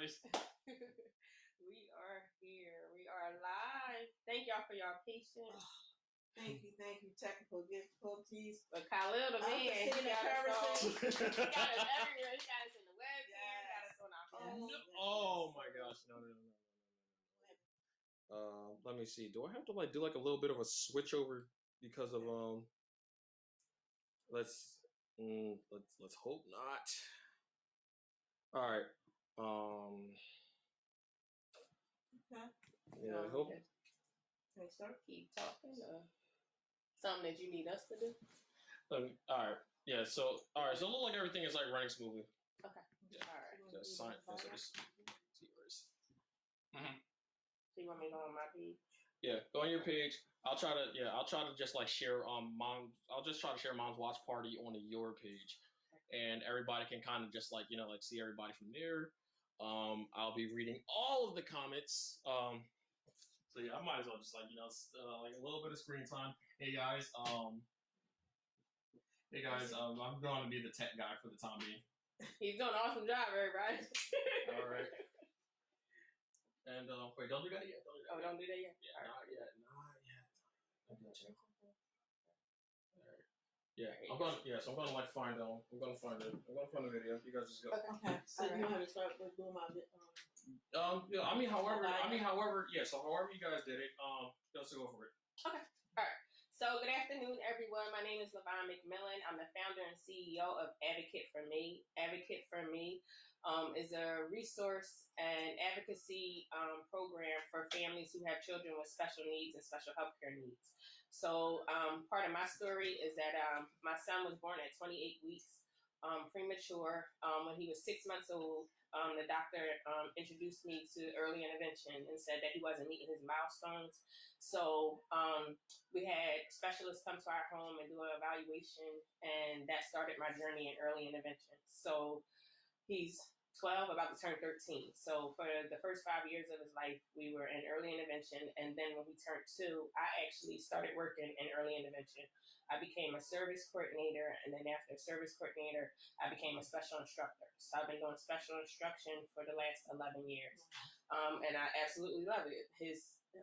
guys? We are here. We are live. Thank y'all for y'all patience. Thank you. Technical difficulties. But Khalil, the man, he got us everywhere. He got us in the webcam. Yes. Got us on our phone. No. Oh my gosh! No. Let me see. Do I have to do a little bit of a switch over because of Let's hope not. All right. Okay. Yeah, I hope. Can we start? Keep talking. Something that you need us to do. All right. Yeah. So all right. So it looks like everything is running smoothly. Okay. Yeah. All right. Just sign. See yours. Mm-hmm. So you want me to go on my page? Yeah, go on your page. I'll try to just share mom. I'll just try to share mom's watch party on your page, and everybody can kind of just see everybody from there. I'll be reading all of the comments. So yeah, I might as well just a little bit of screen time. Hey guys, I'm going to be the tech guy for the time being. He's doing an awesome job, everybody. All right. And wait, don't do that yet. Don't do that yet. Yeah, not yet. I got you. All right. Yeah, I'm going to find the video. You guys just go. Okay. So you want to start with doing my however, so however you guys did it, let's go for it. Okay. All right. So good afternoon, everyone. My name is Lvonne McMillan. I'm the founder and CEO of Advocate for Me. Advocate for Me is a resource and advocacy program for families who have children with special needs and special healthcare needs. So part of my story is that my son was born at 28 weeks, premature. When he was 6 months old, the doctor introduced me to early intervention and said that he wasn't meeting his milestones. So we had specialists come to our home and do an evaluation, and that started my journey in early intervention. So he's 12, about to turn 13. So for the first 5 years of his life, we were in early intervention. And then when he turned 2, I actually started working in early intervention. I became a service coordinator. And then after service coordinator, I became a special instructor. So I've been doing special instruction for the last 11 years. And I absolutely love it.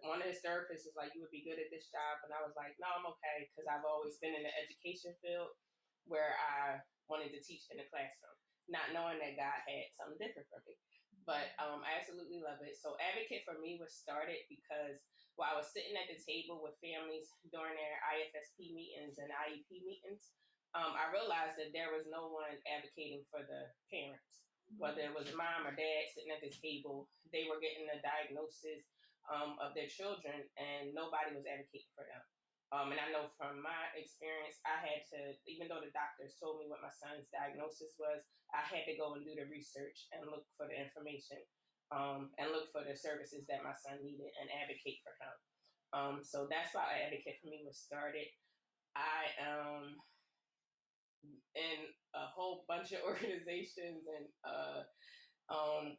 One of his therapists was like, you would be good at this job. And I was like, no, I'm okay. Because I've always been in the education field where I wanted to teach in the classroom, not knowing that God had something different for me. But I absolutely love it. So Advocate for Me was started because while I was sitting at the table with families during their IFSP meetings and IEP meetings, I realized that there was no one advocating for the parents. Whether it was mom or dad sitting at the table, they were getting a diagnosis of their children and nobody was advocating for them. And I know from my experience, I had to, even though the doctors told me what my son's diagnosis was, I had to go and do the research and look for the information and look for the services that my son needed and advocate for him. So that's why Advocate for Me was started. I am in a whole bunch of organizations and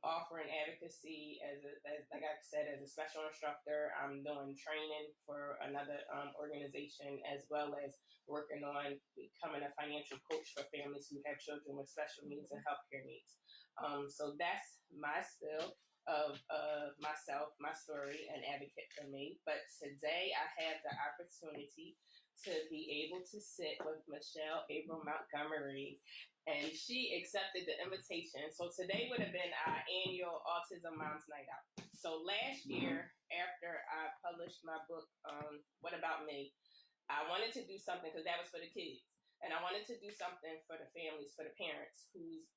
offering advocacy as like I said, as a special instructor. I'm doing training for another organization, as well as working on becoming a financial coach for families who have children with special needs and healthcare needs. So that's my spill of myself, my story, and Advocate for Me. But today I have the opportunity to be able to sit with Michele Abraham-Montgomery, and she accepted the invitation. So today would have been our annual Autism Moms Night Out. So last year, after I published my book, What About Me, I wanted to do something, because that was for the kids. And I wanted to do something for the families, for the parents whose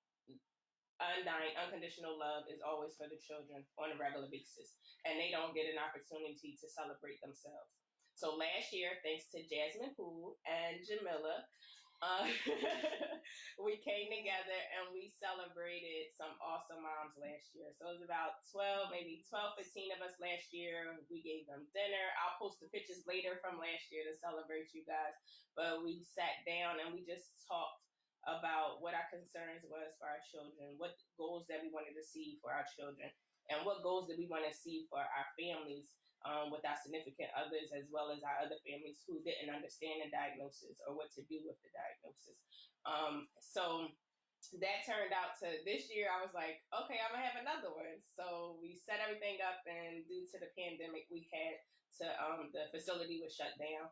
undying, unconditional love is always for the children on a regular basis. And they don't get an opportunity to celebrate themselves. So last year, thanks to Jasmine Poole and Jamila, we came together and we celebrated some awesome moms last year. So it was about 15 of us last year. We gave them dinner. I'll post the pictures later from last year to celebrate you guys. But we sat down and we just talked about what our concerns was for our children, what goals that we wanted to see for our children, and what goals that we want to see for our families with our significant others, as well as our other families who didn't understand the diagnosis or what to do with the diagnosis. So that turned out to this year, I was like, okay, I'm gonna have another one. So we set everything up, and due to the pandemic, we had to the facility was shut down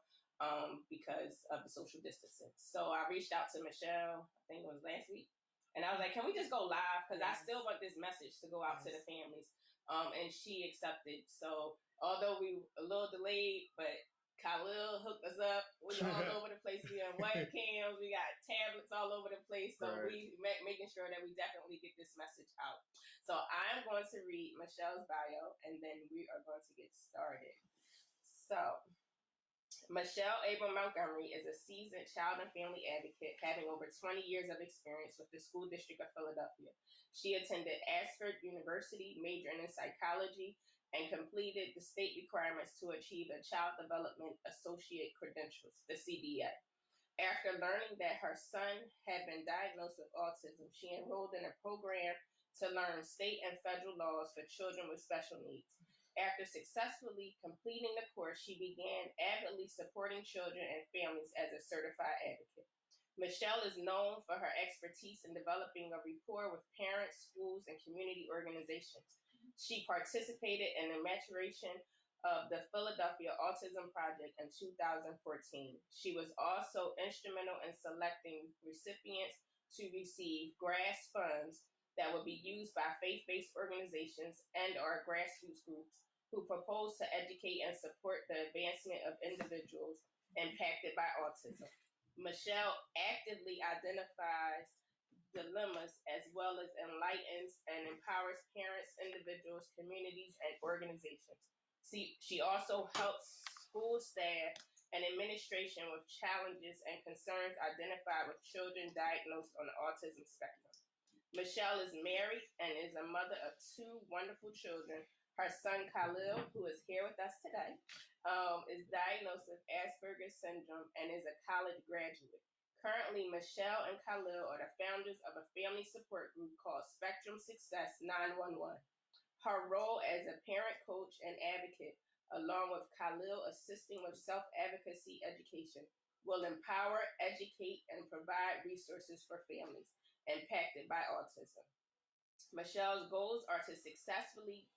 because of the social distancing. So I reached out to Michelle, I think it was last week, and I was like, can we just go live? Because I still want this message to go out to the families. And she accepted. So although we were a little delayed, but Khalil hooked us up. We all over the place. We on webcams. We got tablets all over the place. So we making sure that we definitely get this message out. So I'm going to read Michelle's bio, and then we are going to get started. So Michele Abraham-Montgomery is a seasoned child and family advocate having over 20 years of experience with the School District of Philadelphia. She attended Ashford University, majoring in psychology, and completed the state requirements to achieve a Child Development Associate Credentials, the CDA. After learning that her son had been diagnosed with autism, she enrolled in a program to learn state and federal laws for children with special needs. After successfully completing the course, she began avidly supporting children and families as a certified advocate. Michele is known for her expertise in developing a rapport with parents, schools, and community organizations. She participated in the maturation of the Philadelphia Autism Project in 2014. She was also instrumental in selecting recipients to receive grants funds that would be used by faith-based organizations and or grassroots groups who propose to educate and support the advancement of individuals impacted by autism. Michele actively identifies dilemmas as well as enlightens and empowers parents, individuals, communities, and organizations. She also helps school staff and administration with challenges and concerns identified with children diagnosed on the autism spectrum. Michele is married and is a mother of two wonderful children. Her son Khalil, who is here with us today, is diagnosed with Asperger's syndrome and is a college graduate. Currently, Michele and Khalil are the founders of a family support group called Spectrum Success 911. Her role as a parent, coach, and advocate, along with Khalil assisting with self-advocacy education, will empower, educate, and provide resources for families impacted by autism. Michele's goals are to successfully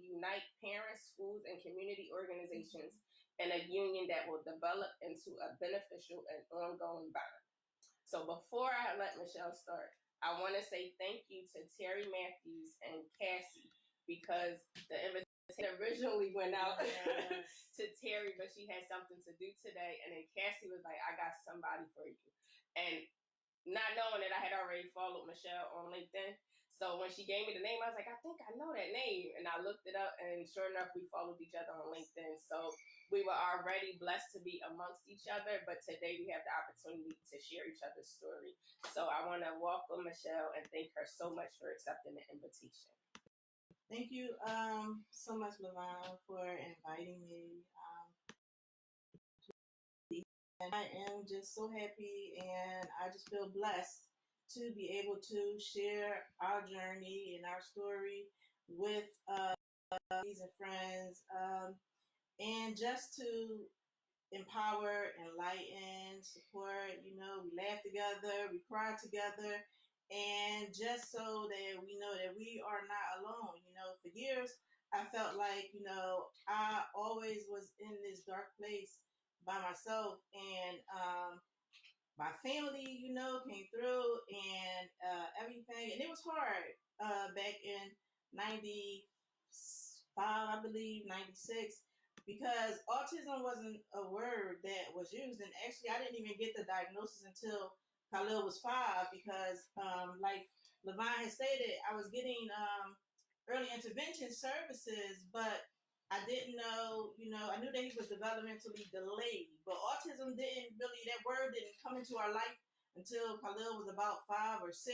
unite parents, schools, and community organizations in a union that will develop into a beneficial and ongoing bond. So before I let Michele start, I want to say thank you to Terry Matthews and Cassie because the invitation originally went out to Terry, but she had something to do today. And then Cassie was like, I got somebody for you. And not knowing that I had already followed Michele on LinkedIn. So when she gave me the name, I was like, I think I know that name. And I looked it up, and sure enough, we followed each other on LinkedIn. So we were already blessed to be amongst each other, but today we have the opportunity to share each other's story. So I want to welcome Michele and thank her so much for accepting the invitation. Thank you so much, Lvonne, for inviting me. And I am just so happy, and I just feel blessed to be able to share our journey and our story with these and friends, and just to empower, enlighten, support. You know, we laugh together, we cry together, and just so that we know that we are not alone. You know, for years I felt like, you know, I always was in this dark place by myself, and my family, you know, came through and everything, and it was hard back in 95, I believe, 96, because autism wasn't a word that was used. And actually, I didn't even get the diagnosis until Khalil was 5, because like Lvonne had stated, I was getting early intervention services, but I didn't know, you know, I knew that he was developmentally delayed, but autism didn't really, that word didn't come into our life until Khalil was about 5 or 6.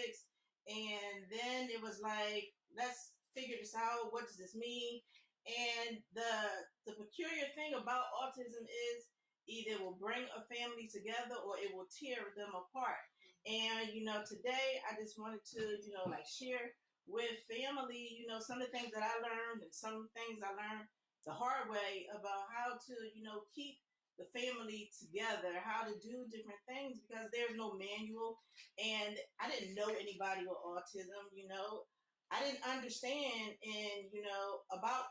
And then it was like, let's figure this out. What does this mean? And the peculiar thing about autism is either it will bring a family together or it will tear them apart. And, you know, today I just wanted to, you know, like share with family, you know, some of the things that I learned and some things I learned the hard way about how to, you know, keep the family together, how to do different things, because there's no manual, and I didn't know anybody with autism. I didn't understand about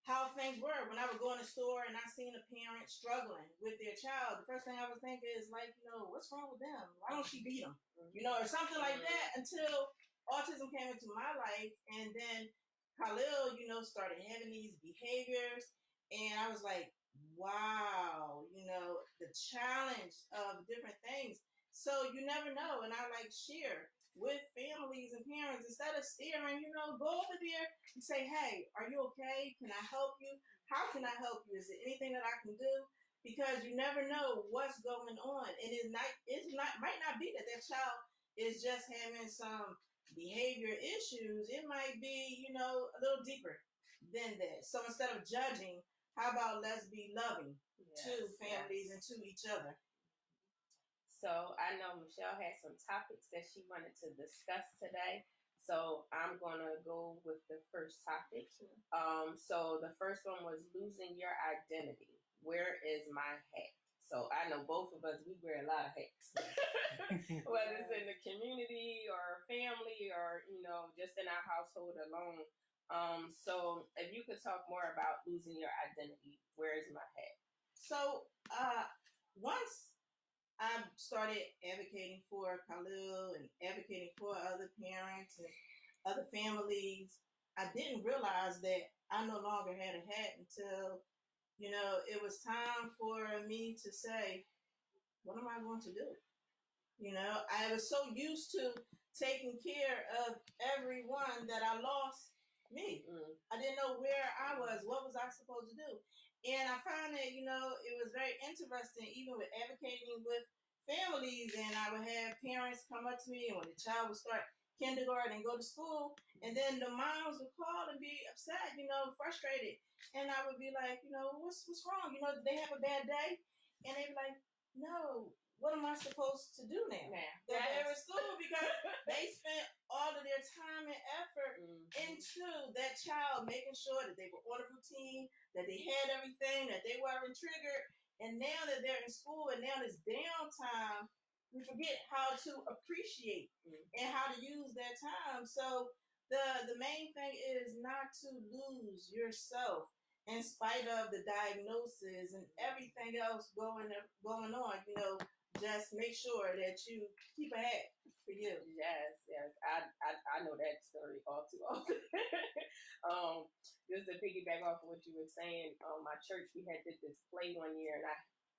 how things were. When I would go in the store and I seen a parent struggling with their child, the first thing I would think is like, what's wrong with them? Why don't she beat them? Or something like that, until autism came into my life. And then Khalil, started having these behaviors. And I was like, wow, the challenge of different things. So you never know. And I share with families and parents, instead of staring, go over there and say, hey, are you okay? Can I help you? How can I help you? Is there anything that I can do? Because you never know what's going on. And might not be that child is just having some behavior issues. It might be, a little deeper than that. So instead of judging, how about let's be loving to families and to each other? So I know Michelle had some topics that she wanted to discuss today. So I'm going to go with the first topic. So the first one was losing your identity. Where is my hat? So I know both of us, we wear a lot of hats, whether it's in the community or family or, just in our household alone. So if you could talk more about losing your identity, where is my hat? So once I started advocating for Khalil and advocating for other parents and other families, I didn't realize that I no longer had a hat until, it was time for me to say, what am I going to do? I was so used to taking care of everyone that I lost me. I didn't know where I was. What was I supposed to do? And I found that, it was very interesting, even with advocating with families, and I would have parents come up to me, and when the child would start kindergarten and go to school, and then the moms would call and be upset, frustrated. And I would be like, what's wrong? Did they have a bad day? And they'd be like, no, what am I supposed to do now? They're in school because they spent all of their time and effort into that child, making sure that they were on a routine, that they had everything, that they weren't triggered. And now that they're in school and now it's downtime, we forget how to appreciate and how to use that time. So the main thing is not to lose yourself in spite of the diagnosis and everything else going on. Just make sure that you keep a hat for you. Yes. I know that story all too often. Just to piggyback off of what you were saying, my church, we did this play one year, and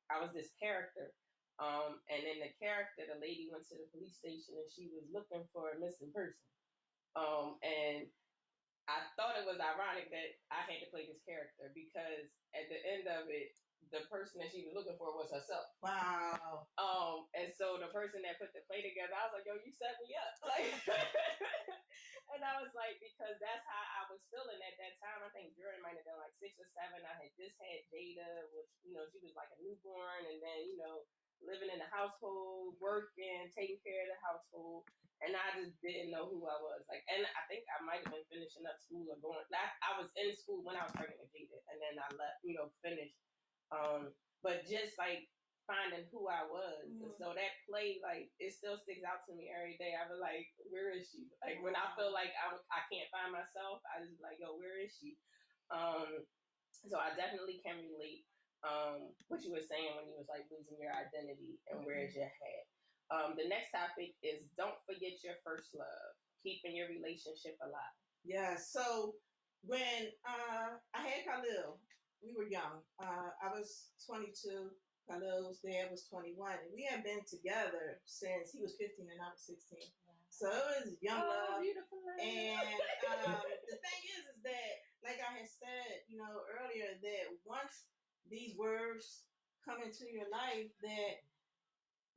I was this character. And in the character, the lady went to the police station and she was looking for a missing person. And I thought it was ironic that I had to play this character because at the end of it, the person that she was looking for was herself. Wow. And so the person that put the play together, I was like, yo, you set me up. And I was like, because that's how I was feeling at that time. I think Jordan might have been like 6 or 7. I had just had Jada, which, she was like a newborn, and then, living in the household, working, taking care of the household. And I just didn't know who I was. And I think I might have been finishing up school or going. I was in school when I was pregnant with Jada, and then I left, finished. But just finding who I was. Mm-hmm. So that play, it still sticks out to me every day. I was like, where is she? When I feel like I can't find myself, I just be like, yo, where is she? So I definitely can relate. What you were saying when you was losing your identity and where's your hat. The next topic is don't forget your first love, keeping your relationship alive. Yeah. So when I had Khalil, we were young. I was 22. Khalil's dad was 21, and we had been together since he was 15 and I was 16. Wow. So it was young love. Beautiful. And the thing is that, like I had said, earlier, that once these words come into your life, that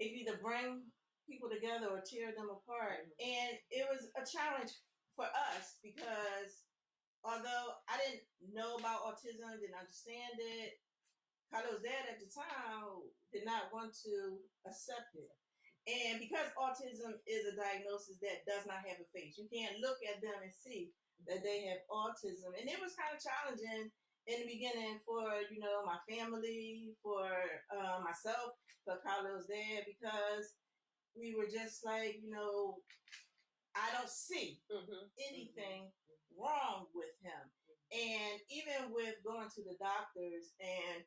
it either bring people together or tear them apart. Mm-hmm. And it was a challenge for us because although I didn't know about autism, didn't understand it, Khalil's dad at the time did not want to accept it. And because autism is a diagnosis that does not have a face, you can't look at them and see that they have autism. And it was kind of challenging in the beginning for, my family, for myself, for Carlos there, because we were just like, I don't see anything wrong with him. And even with going to the doctors, and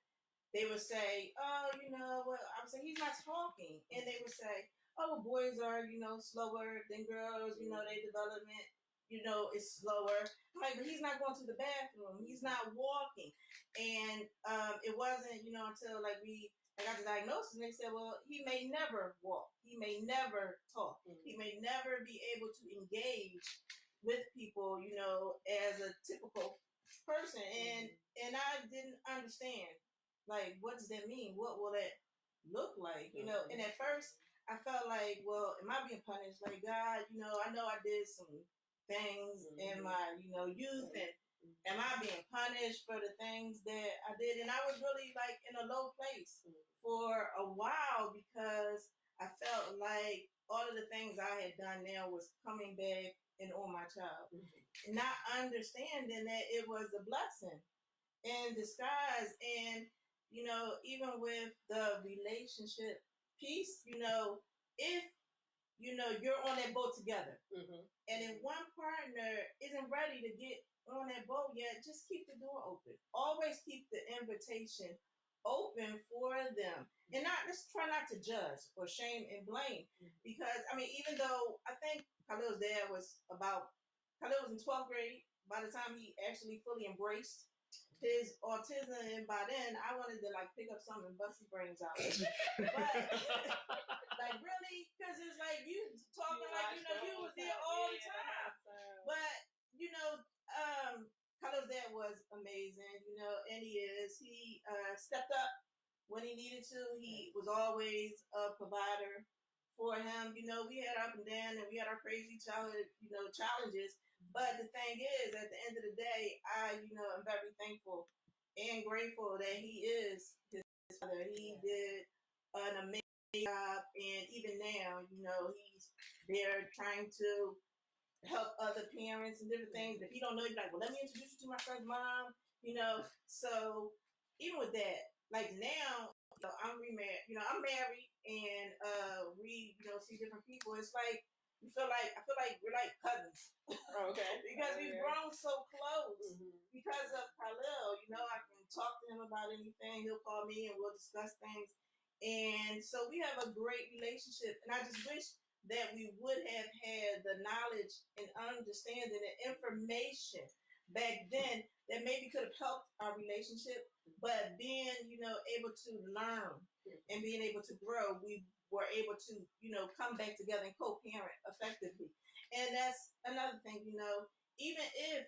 they would say, oh, well, I would say, he's not talking. And they would say, oh, well, boys are, slower than girls, their development, is slower. I'm like, but he's not going to the bathroom. He's not walking. And it wasn't, until like I got the diagnosis, and they said, well, he may never walk. He may never talk. He may never be able to engage with people, as a typical person. And I didn't understand, like, what does that mean? What will that look like? And at first I felt like, well, am I being punished? Like, God, I know I did some things in my, youth, and am I being punished for the things that I did? And I was really like in a low place for a while, because I felt like all of the things I had done now was coming back and on my child. Not understanding that it was a blessing in disguise. And, even with the relationship piece, if, you're on that boat together, and if one partner isn't ready to get on that boat yet, just keep the door open. Always keep the invitation open for them. And let's try not to judge or shame and blame. Because, even though I think Khalil's dad was Khalil was in 12th grade by the time he actually fully embraced his autism, and by then I wanted to like pick up something and bust his brains out. But like, really, because it's like you talking like you was there all the time. But Khalil's dad was amazing, and he is. He stepped up when he needed to. He was always a provider for him. We had up and down, and we had our crazy childhood, challenges. But the thing is, at the end of the day, I, am very thankful and grateful that he is his father. He did an amazing job, and even now, he's there trying to help other parents and different things. If you don't know, you're like, well, let me introduce you to my friend's mom, So even with that, like now, I'm remarried, I'm married, and we, see different people. It's like, I feel like we're like cousins. Okay. Because we've grown so close because of Khalil. I can talk to him about anything. He'll call me and we'll discuss things. And so we have a great relationship. And I just wish that we would have had the knowledge and understanding and information back then that maybe could have helped our relationship. But being, able to learn and being able to grow, we were able to, come back together and co-parent effectively. And that's another thing, even if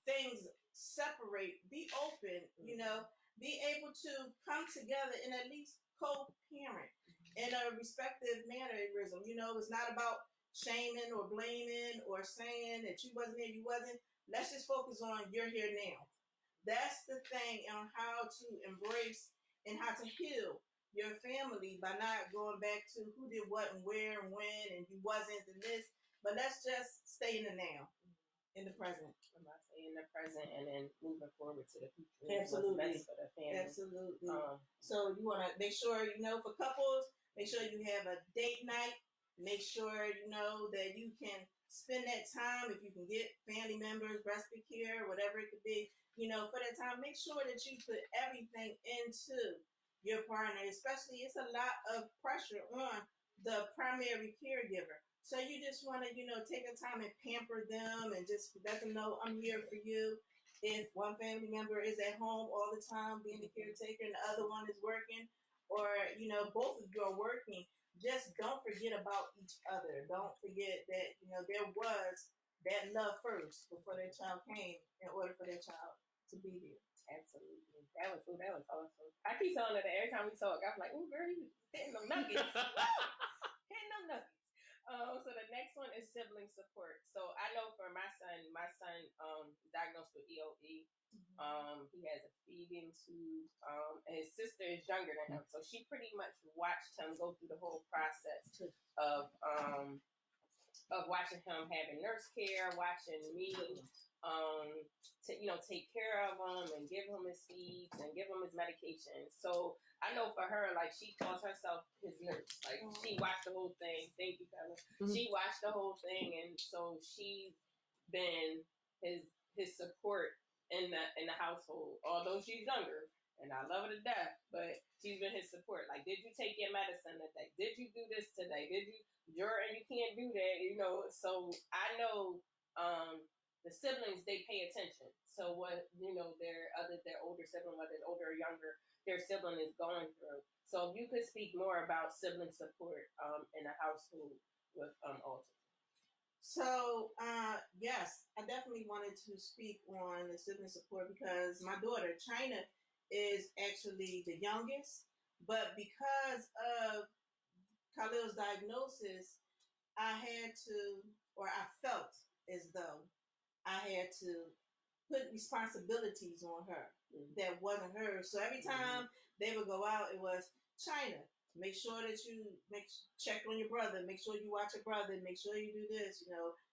things separate, be open, be able to come together and at least co-parent in a respective mannerism. It's not about shaming or blaming or saying that you wasn't there, you wasn't. Let's just focus on you're here now. That's the thing on how to embrace and how to heal your family by not going back to who did what and where and when and you wasn't and this. But let's just stay in the now, in the present. I'm about to say in the present and then moving forward to the future. Absolutely. What's best for the family. Absolutely. So you want to make sure, for couples, make sure you have a date night. Make sure, that you can spend that time. If you can get family members, respite care, whatever it could be, for that time, make sure that you put everything into your partner. Especially, it's a lot of pressure on the primary caregiver. So you just want to, take the time and pamper them and just let them know I'm here for you. If one family member is at home all the time being the caretaker and the other one is working, or, both of you are working, just don't forget about each other. Don't forget that, there was that love first before that child came in order for that child to be here. Absolutely. That was awesome. I keep telling her that every time we talk, I'm like, oh, girl, you hitting them nuggets. Hitting them nuggets. So the next one is sibling support. So I know for my son diagnosed with EOE. He has a feeding tube, and his sister is younger than him. So she pretty much watched him go through the whole process of watching him having nurse care, watching me to take care of him and give him his feeds and give him his medication. So I know for her, like, she calls herself his nurse. Like, she watched the whole thing. Thank you, Bella. Mm-hmm. She watched the whole thing, and so she's been his support in the household. Although she's younger, and I love her to death, but she's been his support. Like, did you take your medicine today? Did you do this today? Did you, Jordan? You can't do that, So I know the siblings, they pay attention. So what their older sibling, whether it's older or younger, their sibling is going through. So if you could speak more about sibling support in a household with autism. So, yes, I definitely wanted to speak on the sibling support because my daughter, China, is actually the youngest. But because of Khalil's diagnosis, I felt as though I had to put responsibilities on her that wasn't hers. So every time they would go out, it was, China, make sure that you check on your brother, make sure you watch your brother, make sure you do this,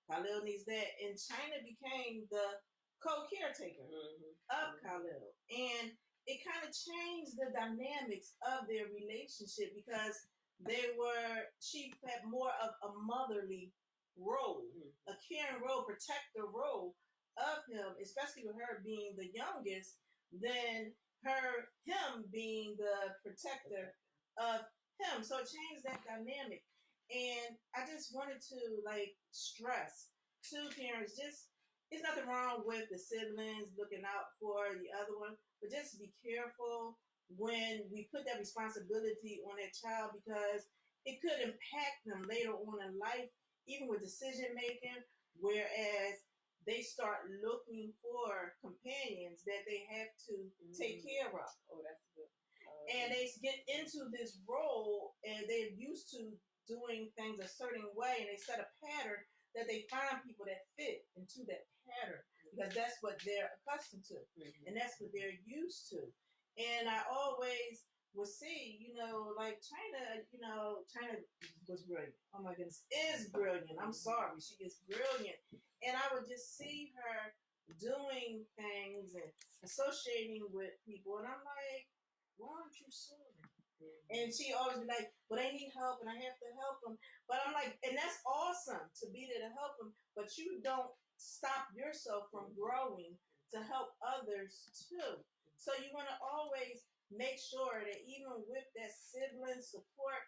Khalil needs that. And China became the co-caretaker of Khalil. And it kind of changed the dynamics of their relationship because she had more of a motherly role, a caring role, protector role of him, especially with her being the youngest, than him being the protector of him. So it changed that dynamic. And I just wanted to stress to parents, there's nothing wrong with the siblings looking out for the other one, but just be careful when we put that responsibility on that child because it could impact them later on in life, even with decision making, whereas they start looking for companions that they have to take care of. Oh, that's good. And they get into this role and they're used to doing things a certain way and they set a pattern that they find people that fit into that pattern because that's what they're accustomed to and that's what they're used to. And I always would see, like China, China was brilliant. Oh my goodness, is brilliant. I'm sorry, she is brilliant. And I would just see her doing things and associating with people. And I'm like, why aren't you sorry? And she always be like, but I need help and I have to help them. But I'm like, and that's awesome to be there to help them, but you don't stop yourself from growing to help others too. So you want to always make sure that even with that sibling support,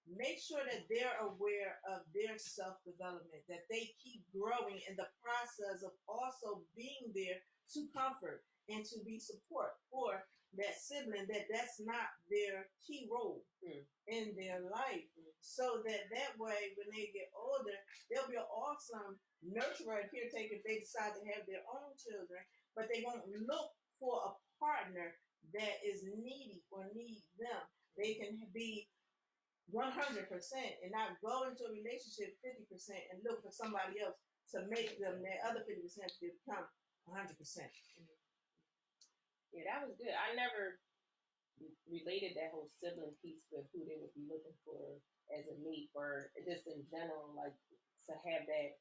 make sure that they're aware of their self-development, that they keep growing in the process of also being there to comfort and to be support for that sibling, that's not their key role in their life. So that way, when they get older, they'll be an awesome nurturer and caretaker if they decide to have their own children, but they won't look for a partner that is needy or need them. They can be 100% and not go into a relationship 50% and look for somebody else to make them that other 50% to become 100%. Yeah, that was good. I never related that whole sibling piece with who they would be looking for as a mate or just in general, like to have that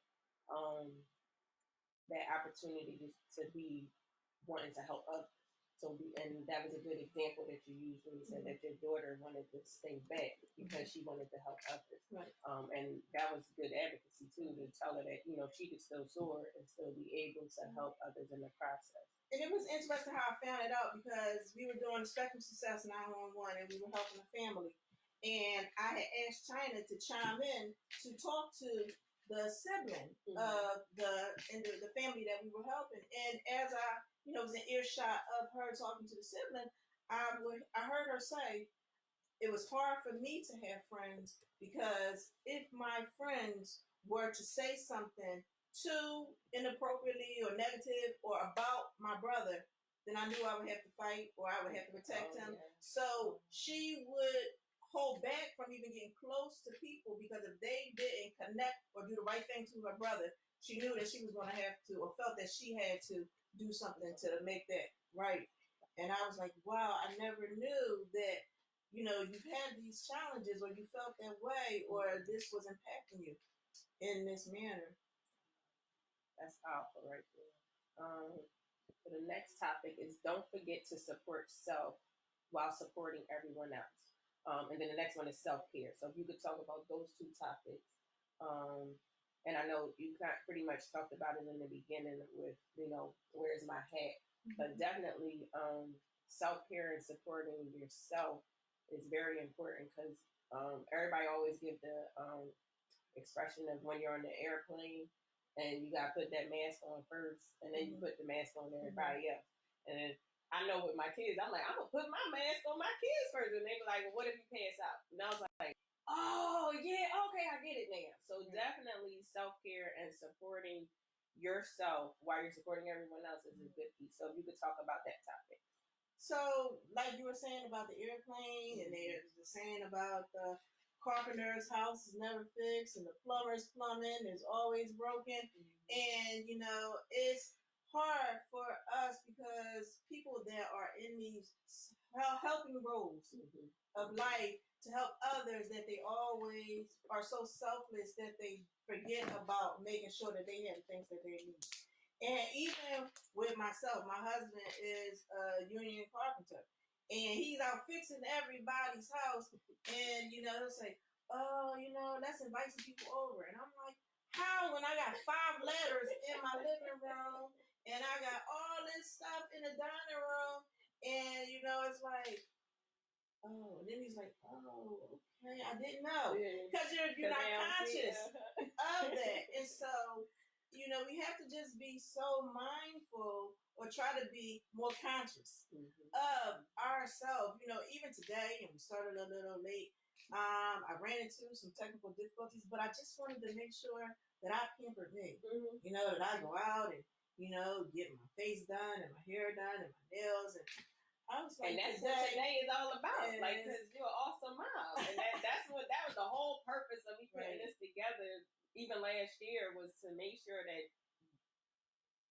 that opportunity to be wanting to help others. And that was a good example that you used when you said that your daughter wanted to stay back because she wanted to help others. Right. And that was good advocacy too, to tell her that, she could still soar and still be able to help others in the process. And it was interesting how I found it out because we were doing Spectrum Success 911 and we were helping a family. And I had asked China to chime in to talk to the sibling of the family that we were helping. And as I was in earshot of her talking to the sibling, I heard her say, it was hard for me to have friends because if my friends were to say something too inappropriately or negative or about my brother, then I knew I would have to fight or I would have to protect him. Yeah. So she would hold back from even getting close to people because if they didn't connect or do the right thing to her brother, she knew that she was going to have to or felt that she had to do something to make that right. And I was like, wow, I never knew that, you've had these challenges or you felt that way or this was impacting you in this manner. That's powerful right there. For the next topic is don't forget to support self while supporting everyone else. And then the next one is self-care. So if you could talk about those two topics. And I know you pretty much talked about it in the beginning with, where's my hat? But definitely self-care and supporting yourself is very important because everybody always give the expression of when you're on the airplane and you got to put that mask on first and then you put the mask on everybody else. And I know with my kids, I'm like, I'm going to put my mask on my kids first. And they be like, well, what if you pass out? And I was like, oh, yeah, okay, I get it now. So definitely self-care and supporting yourself while you're supporting everyone else is a good piece. So if you could talk about that topic. So, like you were saying about the airplane, and there's the saying about the carpenter's house is never fixed, and the plumber's plumbing is always broken. And, it's hard for us because people that are in these helping roles of life to help others, that they always are so selfless that they forget about making sure that they have things that they need. And even with myself, my husband is a union carpenter, and he's out fixing everybody's house. And he'll say, "Oh, let's invite some people over." And I'm like, "How? When I got 5 letters in my living room, and I got all this stuff in the dining room, and it's like." Oh, and then he's like, "Oh, okay, I didn't know," because you're not conscious of that, and so we have to just be so mindful or try to be more conscious of ourselves. Even today, and we started a little late. I ran into some technical difficulties, but I just wanted to make sure that I pampered me. That I go out and get my face done and my hair done and my nails and. I was like, and that's what today is all about. Yes. Like, because you're an awesome mom. And that was the whole purpose of me putting this together, even last year, was to make sure that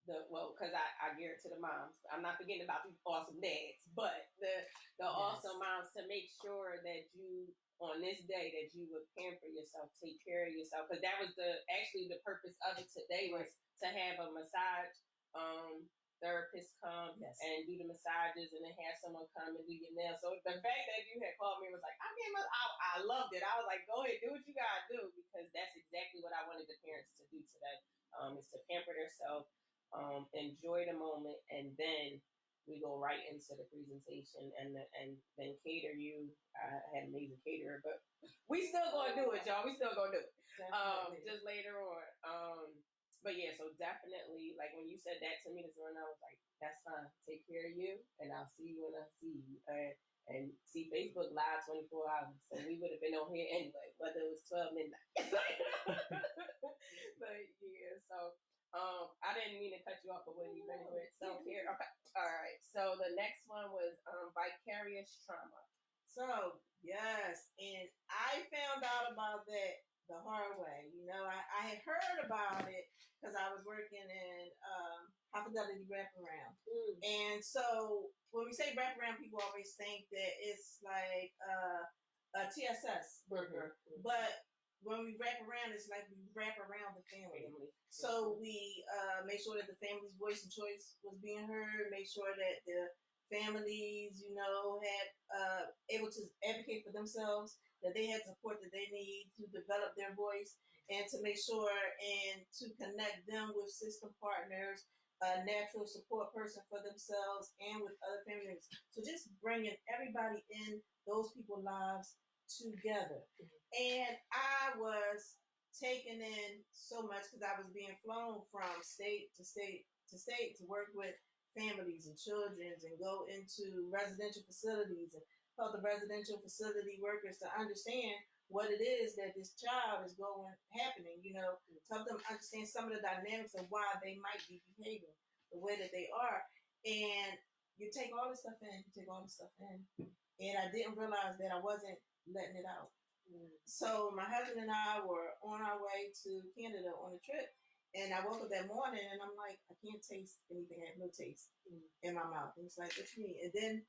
because I gear it to the moms. I'm not forgetting about these awesome dads, but the awesome moms, to make sure that you, on this day, that you would pamper yourself, take care of yourself. Because that was the purpose of it today, was to have a massage therapist come and do the massages, and then have someone come and do your nails. So the fact that you had called me was like, I loved it. I was like, go ahead, do what you gotta do, because that's exactly what I wanted the parents to do today. Is to pamper themselves, enjoy the moment, and then we go right into the presentation and then cater you. I had an amazing caterer, but we still gonna do it, y'all. We still gonna do it. Just later on. But yeah, so definitely, like when you said that to me this morning, I was like, that's fine. Take care of you, and I'll see you when I see you. And see, Facebook Live 24 hours. So we would have been on here anyway, whether it was 12 midnight. But yeah, so I didn't mean to cut you off, but when you finished with self-care. Okay. All right. So the next one was vicarious trauma. So, yes, and I found out about that the hard way. I had heard about it because I was working in high fidelity wraparound. And so when we say wraparound, people always think that it's like a TSS worker. But when we wrap around, it's like we wrap around the family. So we make sure that the family's voice and choice was being heard, make sure that the families, had able to advocate for themselves, that they had support that they need to develop their voice, and to make sure and to connect them with system partners, a natural support person for themselves and with other family members. So just bringing everybody in those people's lives together. And I was taken in so much because I was being flown from state to state to state to work with families and children and go into residential facilities and help the residential facility workers to understand what it is that this child is happening, to help them understand some of the dynamics of why they might be behaving the way that they are. And you take all this stuff in, and I didn't realize that I wasn't letting it out. So my husband and I were on our way to Canada on a trip, and I woke up that morning and I'm like, I can't taste anything. I have no taste in my mouth. And it's like, it's me. And then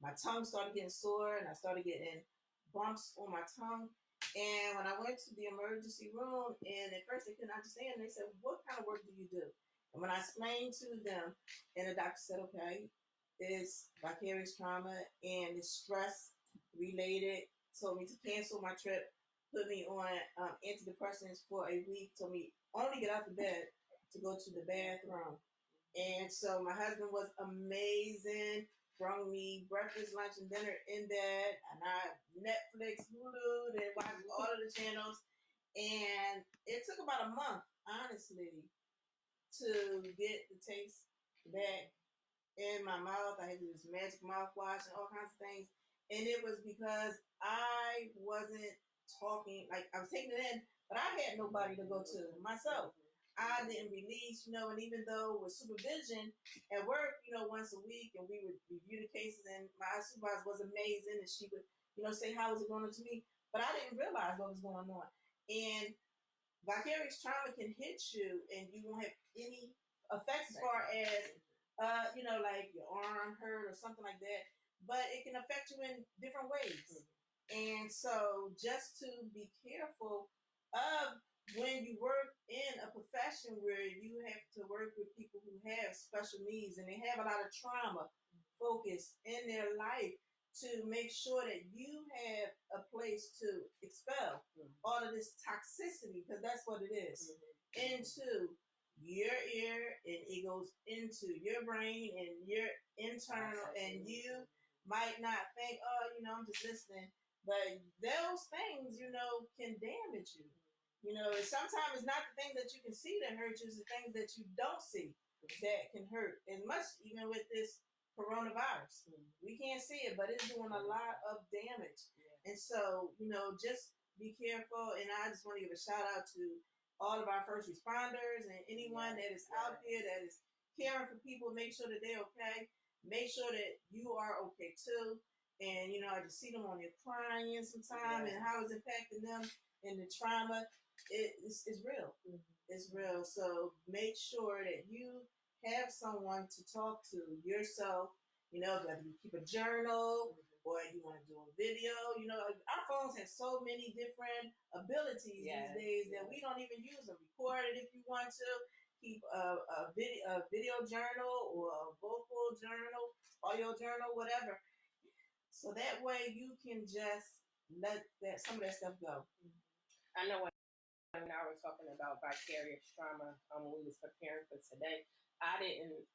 my tongue started getting sore, and I started getting bumps on my tongue. And when I went to the emergency room, and at first they couldn't understand, they said, what kind of work do you do? And when I explained to them, and the doctor said, okay, it's vicarious trauma and it's stress related, told me to cancel my trip, put me on antidepressants for a week, told me only get out of bed to go to the bathroom. And so my husband was amazing, brought me breakfast, lunch, and dinner in bed, and I Netflix, Hulu, and watched all of the channels. And it took about a month, honestly, to get the taste back in my mouth. I had to do this magic mouthwash and all kinds of things. And it was because I wasn't talking, like I was taking it in, but I had nobody to go to myself. I didn't release, and even though with supervision at work, once a week, and we would review the cases, and my supervisor was amazing, and she would, say, how was it going on to me? But I didn't realize what was going on. And vicarious trauma can hit you, and you won't have any effects as far as, like your arm hurt or something like that. But it can affect you in different ways. And so just to be careful of when you work in a profession where you have to work with people who have special needs and they have a lot of trauma focus in their life, to make sure that you have a place to expel all of this toxicity, because that's what it is, into your ear, and it goes into your brain and your internal, and you might not think, I'm just listening, but those things, can damage you. Sometimes it's not the things that you can see that hurt you, it's the things that you don't see that can hurt as much, even with this coronavirus. We can't see it, but it's doing a lot of damage. And so, just be careful. And I just want to give a shout out to all of our first responders and anyone that is out there that is caring for people. Make sure that they're okay. Make sure that you are okay too. And, I just see them on there crying sometimes, and how it's impacting them, and the trauma. It's real. It's real. So make sure that you have someone to talk to yourself, whether you keep a journal or you want to do a video. Our phones have so many different abilities these days that we don't even use them. Record it if you want to. Keep a video journal or a vocal journal, audio journal, whatever. So that way you can just let some of that stuff go. I know when I was talking about vicarious trauma, when we was preparing for today, I didn't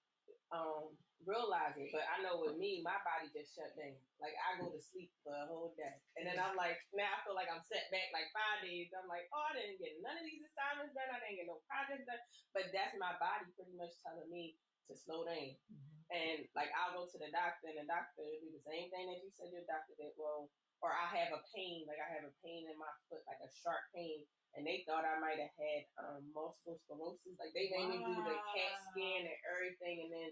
realize it, but I know with me, my body just shut down. Like, I go to sleep for a whole day, and then I'm like, now I feel like I'm set back like 5 days. I'm like, oh, I didn't get none of these assignments done. I didn't get no projects done. But that's my body pretty much telling me to slow down. And like, I'll go to the doctor, and the doctor will do the same thing that you said your doctor did. Well, or I have a pain, like I have a pain in my foot, like a sharp pain, and they thought I might have had multiple sclerosis. Like, they made me do the CAT scan and everything, and then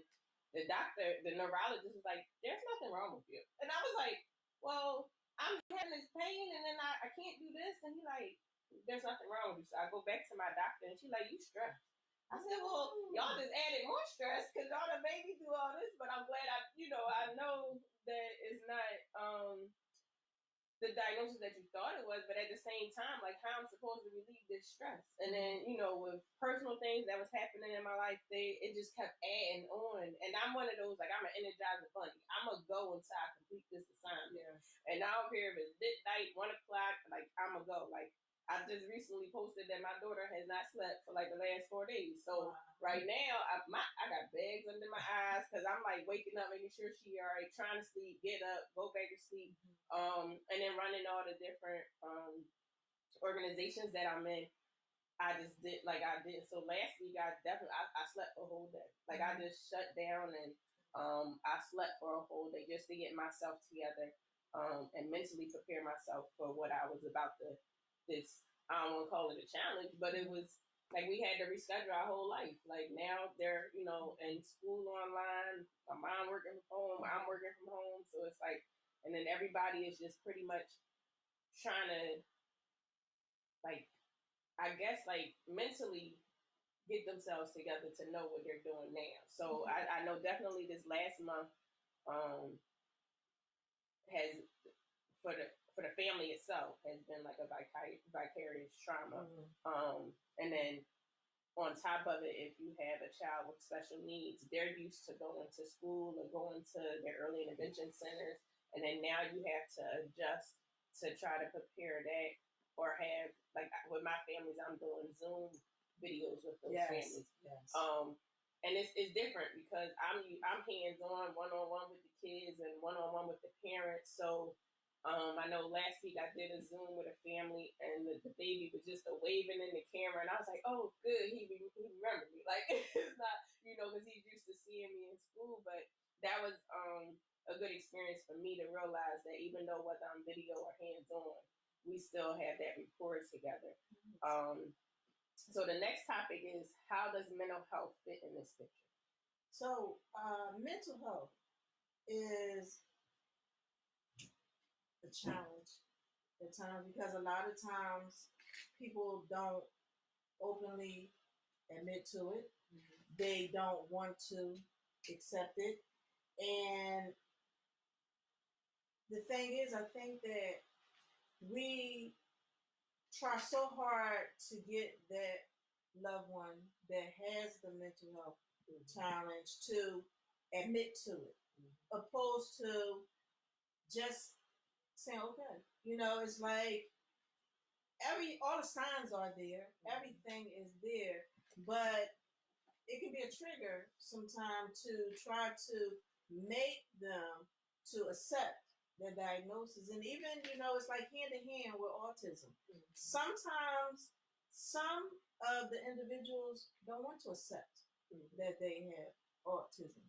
the doctor, the neurologist, was like, there's nothing wrong with you. And I was like, well, I'm having this pain, and then I can't do this. And he's like, there's nothing wrong with you. So I go back to my doctor, and she's like, you stressed. I said, well, y'all just added more stress because y'all done made me do all this, but I'm glad I know that it's not the diagnosis that you thought it was, but at the same time, like, how I'm supposed to relieve this stress. And then, with personal things that was happening in my life, it just kept adding on. And I'm one of those, like, I'm an energizer bunny. I'm going to go until I complete this assignment. Yes. And I don't care if it's midnight, 1 o'clock, like, I'm going to go. Like, I just recently posted that my daughter has not slept for like the last 4 days. So right now, I got bags under my eyes because I'm like waking up, making sure she all right, trying to sleep, get up, go back to sleep, and then running all the different organizations that I'm in. I just did I did. So last week I slept a whole day. Like, I just shut down, and I slept for a whole day just to get myself together and mentally prepare myself for what I was about to. I don't want to call it a challenge, but it was like we had to reschedule our whole life. Like, now they're, in school online, my mom working from home, I'm working from home. So it's like, and then everybody is just pretty much trying to, like, I guess, like, mentally get themselves together to know what they're doing now. So I know definitely this last month has, for the family itself, has been like a vicarious trauma. And then on top of it, if you have a child with special needs, they're used to going to school or going to their early intervention centers, and then now you have to adjust to try to prepare that, or have, like with my families, I'm doing Zoom videos with those families. Yes. And it's different because I'm hands-on, one-on-one with the kids and one-on-one with the parents. So I know last week I did a Zoom with a family, and the baby was just waving in the camera, and I was like, "Oh, good, he remembered me." Like it's not, because he's used to seeing me in school. But that was a good experience for me to realize that even though whether I'm video or hands-on, we still have that rapport together. So the next topic is, how does mental health fit in this picture? So mental health is a challenge at times, because a lot of times people don't openly admit to it. Mm-hmm. They don't want to accept it. And the thing is, I think that we try so hard to get that loved one that has the mental health challenge to admit to it, opposed to just saying, okay, it's like all the signs are there, everything is there, but it can be a trigger sometimes to try to make them to accept their diagnosis. And even, it's like hand in hand with autism. Mm-hmm. Sometimes some of the individuals don't want to accept that they have autism.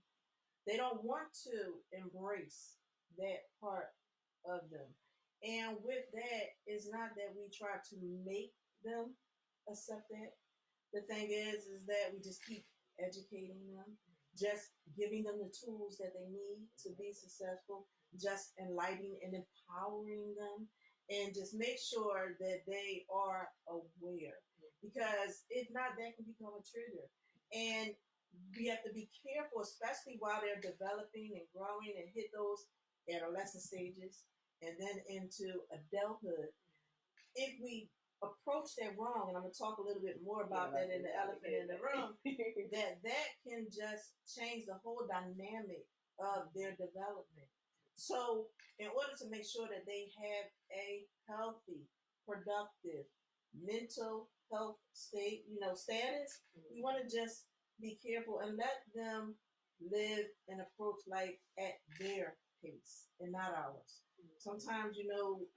They don't want to embrace that part of them. And with that, it's not that we try to make them accept that. The thing is that we just keep educating them, just giving them the tools that they need to be successful, just enlightening and empowering them, and just make sure that they are aware. Because if not, that can become a trigger. And we have to be careful, especially while they're developing and growing and hit those adolescent stages and then into adulthood. If we approach that wrong, and I'm going to talk a little bit more about that in the elephant in the room, that can just change the whole dynamic of their development. So in order to make sure that they have a healthy, productive mental health status, we want to just be careful and let them live and approach life at their pace and not ours. Sometimes,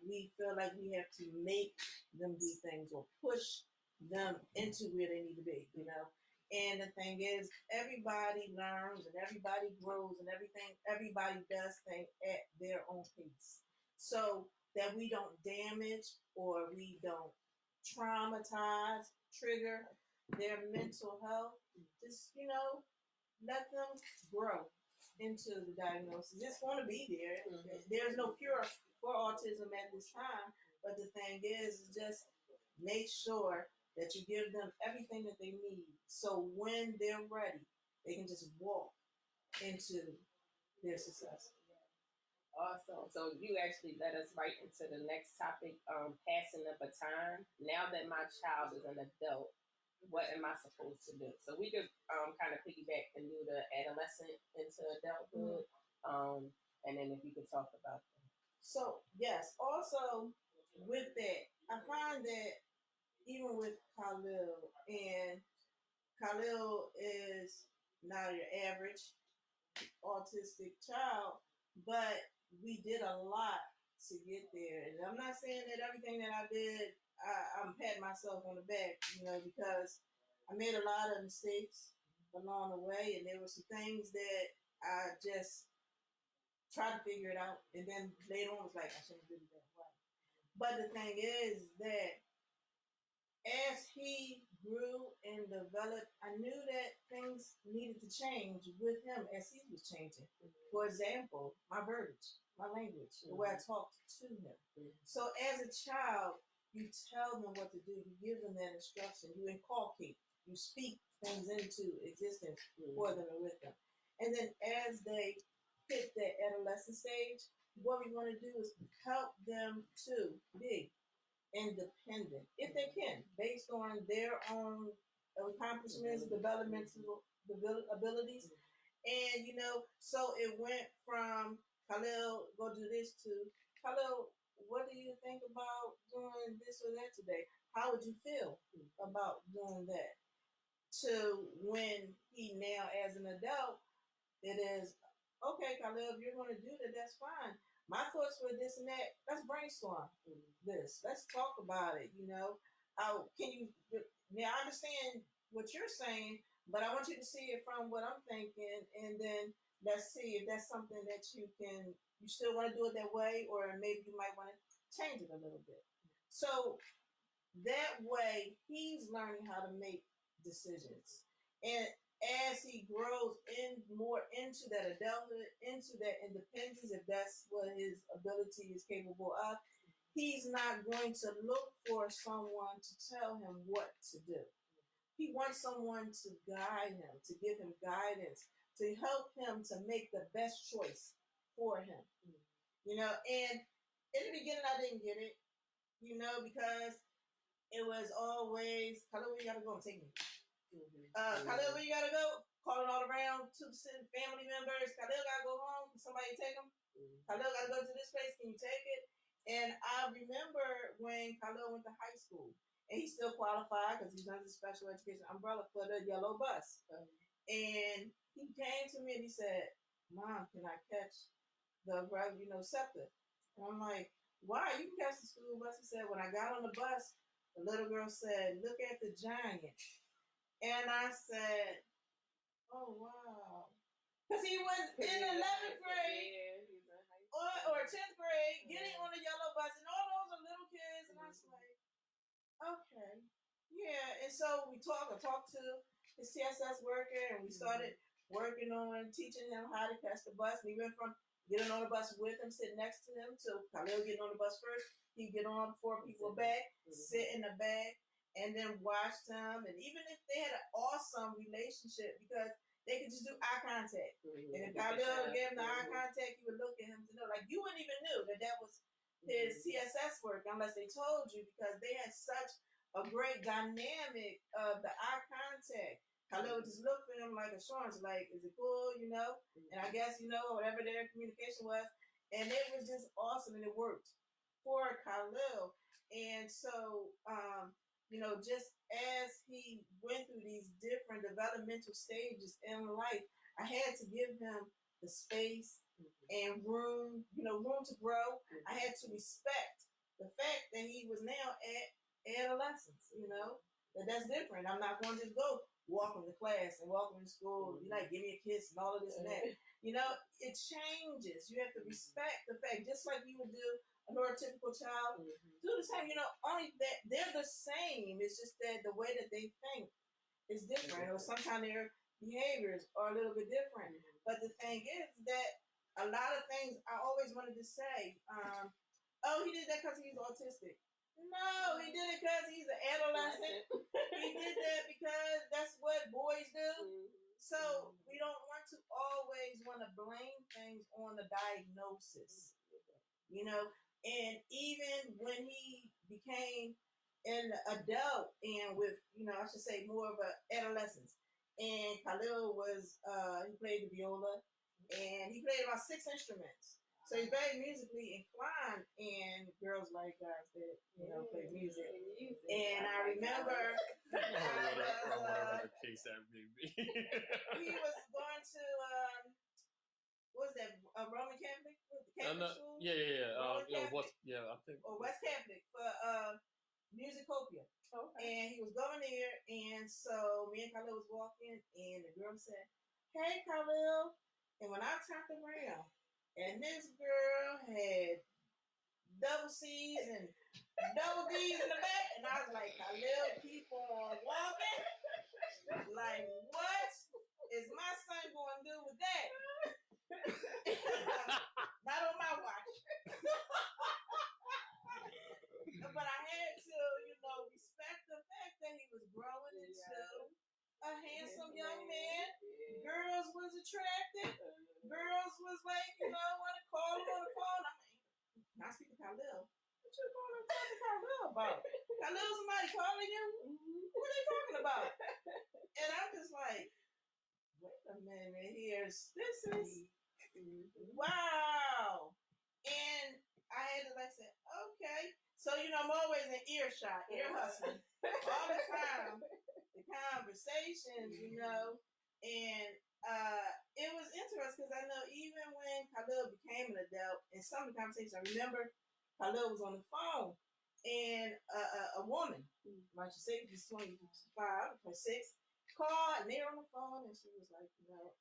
we feel like we have to make them do things or push them into where they need to be, And the thing is, everybody learns and everybody grows and everybody does things at their own pace. So that we don't damage or we don't traumatize, trigger their mental health. Just, let them grow into the diagnosis. It's going to be there. Mm-hmm. There's no cure for autism at this time, but the thing is just make sure that you give them everything that they need, so when they're ready, they can just walk into their success. Awesome. So you actually led us right into the next topic, passing the baton. Now that my child is an adult, what am I supposed to do? So we could kind of piggyback and do the adolescent into adulthood, and then if you could talk about that. So yes, also with that, I find that even with Khalil, and Khalil is not your average autistic child, but we did a lot to get there. And I'm not saying that everything that I did, I'm patting myself on the back, because I made a lot of mistakes along the way, and there were some things that I just tried to figure it out, and then later on was like, I shouldn't have did it that way. But the thing is that as he grew and developed, I knew that things needed to change with him as he was changing. Mm-hmm. For example, my verbiage, my language, the way I talked to him. Mm-hmm. So as a child, you tell them what to do, you give them that instruction, you inculcate, you speak things into existence for them and with them. And then as they hit that adolescent stage, what we want to do is help them to be independent, if they can, based on their own accomplishments, developmental abilities. And, you know, so it went from Khalil, go do this, to Khalil, what do you think about doing this or that today? How would you feel about doing that? To when he now, as an adult, it is, okay, Khalil, if you're going to do that, that's fine. My thoughts were this and that. Let's brainstorm this. Let's talk about it, you know. Can you, now I understand what you're saying, but I want you to see it from what I'm thinking, and then let's see if that's something that you still want to do it that way, or maybe you might want to change it a little bit. So that way, he's learning how to make decisions. And as he grows more into that adulthood, into that independence, if that's what his ability is capable of, he's not going to look for someone to tell him what to do. He wants someone to guide him, to give him guidance, to help him to make the best choice for him. You know, and in the beginning, I didn't get it, you know, because it was always, Khalil, where you gotta go and take me. Khalil, where you gotta go? Calling all around to family members. Khalil gotta go home. Can somebody take him? Khalil gotta go to this place. Can you take it? And I remember when Khalil went to high school, and he still qualified because he's under the special education umbrella for the yellow bus. And he came to me and he said, "Mom, can I catch the scepter?" And I'm like, "Why? You can catch the school bus." He said, "When I got on the bus, the little girl said, 'Look at the giant.'" And I said, "Oh, wow." Because he was in 11th grade or 10th grade getting on the yellow bus, and all those are little kids. And I was like, okay. Yeah. And so I talked to his TSS worker, and we started working on teaching him how to catch the bus. And he went from getting on the bus with him, sitting next to him, to Khalil getting on the bus first. He'd get on before people back, sit in the back, and then watch them. And even if they had an awesome relationship, because they could just do eye contact. And if Khalil gave him the eye contact, you would look at him to know. Like, you wouldn't even knew that was his TSS work unless they told you, because they had such a great dynamic of the eye contact. Khalil would just look for him like assurance, like, is it cool, you know? And I guess, you know, whatever their communication was. And it was just awesome, and it worked for Khalil. And so, you know, just as he went through these different developmental stages in life, I had to give him the space and room, you know, room to grow. I had to respect the fact that he was now at adolescence, you know, that's different. I'm not going to just go walk him to class and walk him to school, you know, give me a kiss and all of this and that. You know, it changes. You have to respect the fact, just like you would do a neurotypical child, do the same. You know, only that they're the same. It's just that the way that they think is different, or sometimes their behaviors are a little bit different. But the thing is that a lot of things I always wanted to say, oh, he did that because he's autistic. No, he did it because he's an adolescent. He did that because that's what boys do. So we don't want to always want to blame things on the diagnosis, you know. And even when he became an adult and with, you know, I should say more of an adolescence, and Khalil was, he played the viola, and he played about 6 instruments. So he's very musically inclined, and girls like guys that, you know, play music. And I remember whatever the case that may be. he was going to what was that, Roman Catholic? Catholic school? Yeah, I think. Or West Catholic for Musicopia. Okay. And he was going there, and so me and Khalil was walking, and the girl said, "Hey, Khalil." And when I turned around, and this girl had double C's and double D's in the back, and I was like, Khalil, keep on walking. Like, what is my son going to do with that? Not on my watch. But I had to, you know, respect the fact that he was growing into a handsome young man. Girls was attracted. Girls was like, you know, want to call him on the phone. I'm like, not speaking to Khalil. What you calling Khalil about? Khalil, somebody calling you? What are they talking about? minute. Here's this is wow. And I had to like say, okay. So I'm always in earshot, ear hustling all the time. The conversations, and it was interesting because I know even when Khalil became an adult, in some of the conversations, I remember Khalil was on the phone, and a woman, like you say, she's 25, 26, called, and they were on the phone, and she was like,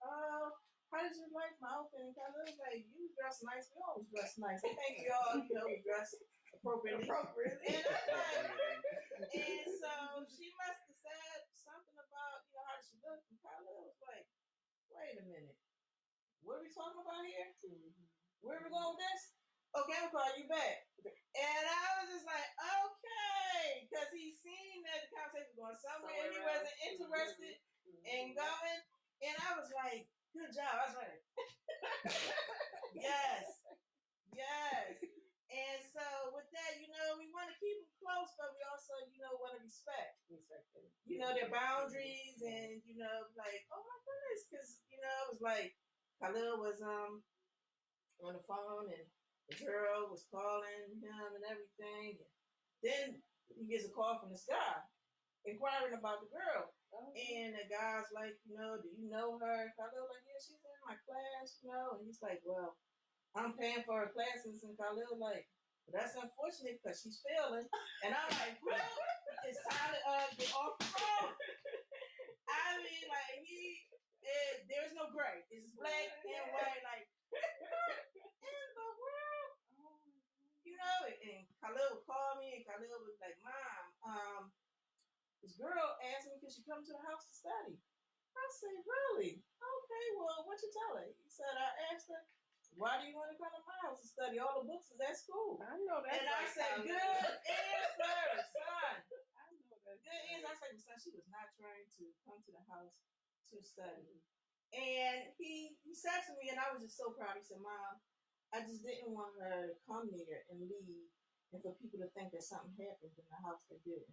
oh, how did you like my outfit? And Khalil was like, you dress nice. We always dress nice. I think we all, we dress appropriately. And I'm like, and so she must have said something about, how did she look? And Khalil was like, wait a minute. What are we talking about here? Where are we going with this? Okay, I'm going to call you back. And I was just like, okay. Because he seen that the conversation was going somewhere and he wasn't interested in going. And I was like, good job. I was like, yes. And so with that, we want to keep them close, but we also, want to respect. Their boundaries and, like, oh my goodness. Because, it was like, Khalil was on the phone and the girl was calling him and everything. Then he gets a call from this guy inquiring about the girl. And the guy's like, do you know her? Khalil like, yeah, she's in my class, And he's like, well, I'm paying for her classes. And Khalil like, well, that's unfortunate because she's failing. And I'm like, well, it's time to get off the phone. I mean, like, there's no gray. It's black and white. Like, what in the world? And Khalil would call me, and Khalil was like, Mom, this girl asked me, could she come to the house to study? I said, really? Okay, well, what you tell her? He said, I asked her, why do you want to come to my house to study? All the books is at school. I know that. And I said, good answer, son. I know that. Good answer. I said, son, she was not trying to come to the house to study. And he said to me, and I was just so proud. He said, Mom, I just didn't want her to come here and leave and for people to think that something happened in the house that didn't.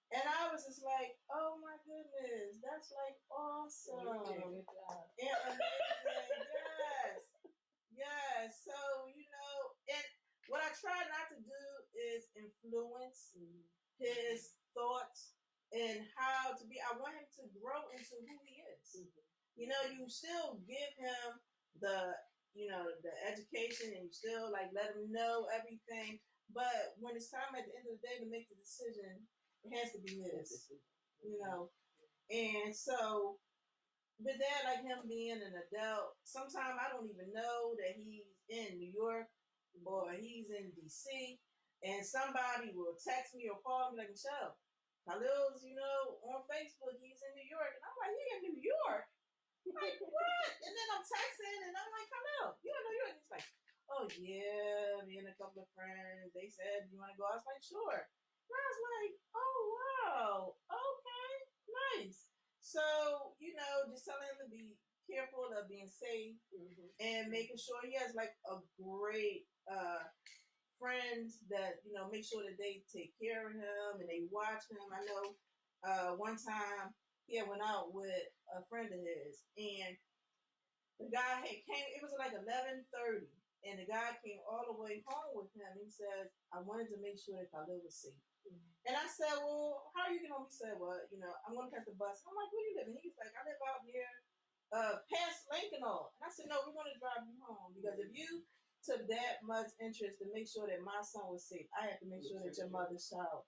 And I was just like, oh my goodness, that's like awesome. Good job. Yeah, amazing. Yes. So, and what I try not to do is influence his thoughts and how to be. I want him to grow into who he is. You still give him the education and you still like let him know everything. But when it's time at the end of the day to make the decision, it has to be his, And so with that, like him being an adult, sometimes I don't even know that he's in New York or he's in DC. And somebody will text me or call me like, Michelle, Khalil's, on Facebook, he's in New York. And I'm like, he in New York? Like, what? And then I'm texting and I'm like, Khalil, you in New York? He's like, oh yeah, me and a couple of friends, they said, you want to go? I was like, sure. And I was like, oh wow, okay, nice. So, just telling him to be careful of being safe and making sure he has like a great friends that, make sure that they take care of him and they watch him. I know one time he had went out with a friend of his and the guy came, it was like 11:30 and the guy came all the way home with him. He says, I wanted to make sure that Khalil was safe. And I said, well, how are you getting home? He said, well, I'm going to catch the bus. I'm like, where you live? And he's like, I live out near past Lincoln. And I said, no, we're going to drive you home because if you took that much interest to make sure that my son was safe, I had to make sure that your mother's child,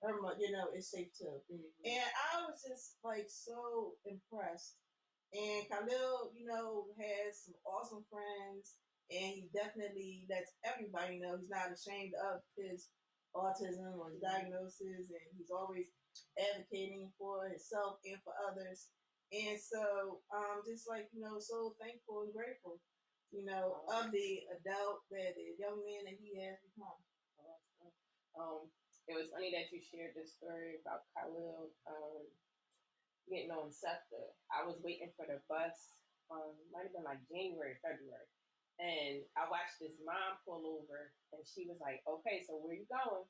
her mother, is safe too. And I was just like so impressed. And Khalil, has some awesome friends, and he definitely lets everybody know he's not ashamed of his autism or his diagnosis, and he's always advocating for himself and for others. And so, just like, so thankful and grateful, of the adult, that the young man that he has become. It was funny that you shared this story about Khalil getting on SEPTA. I was waiting for the bus, might have been like January, February. And I watched this mom pull over and she was like, okay, so where you going?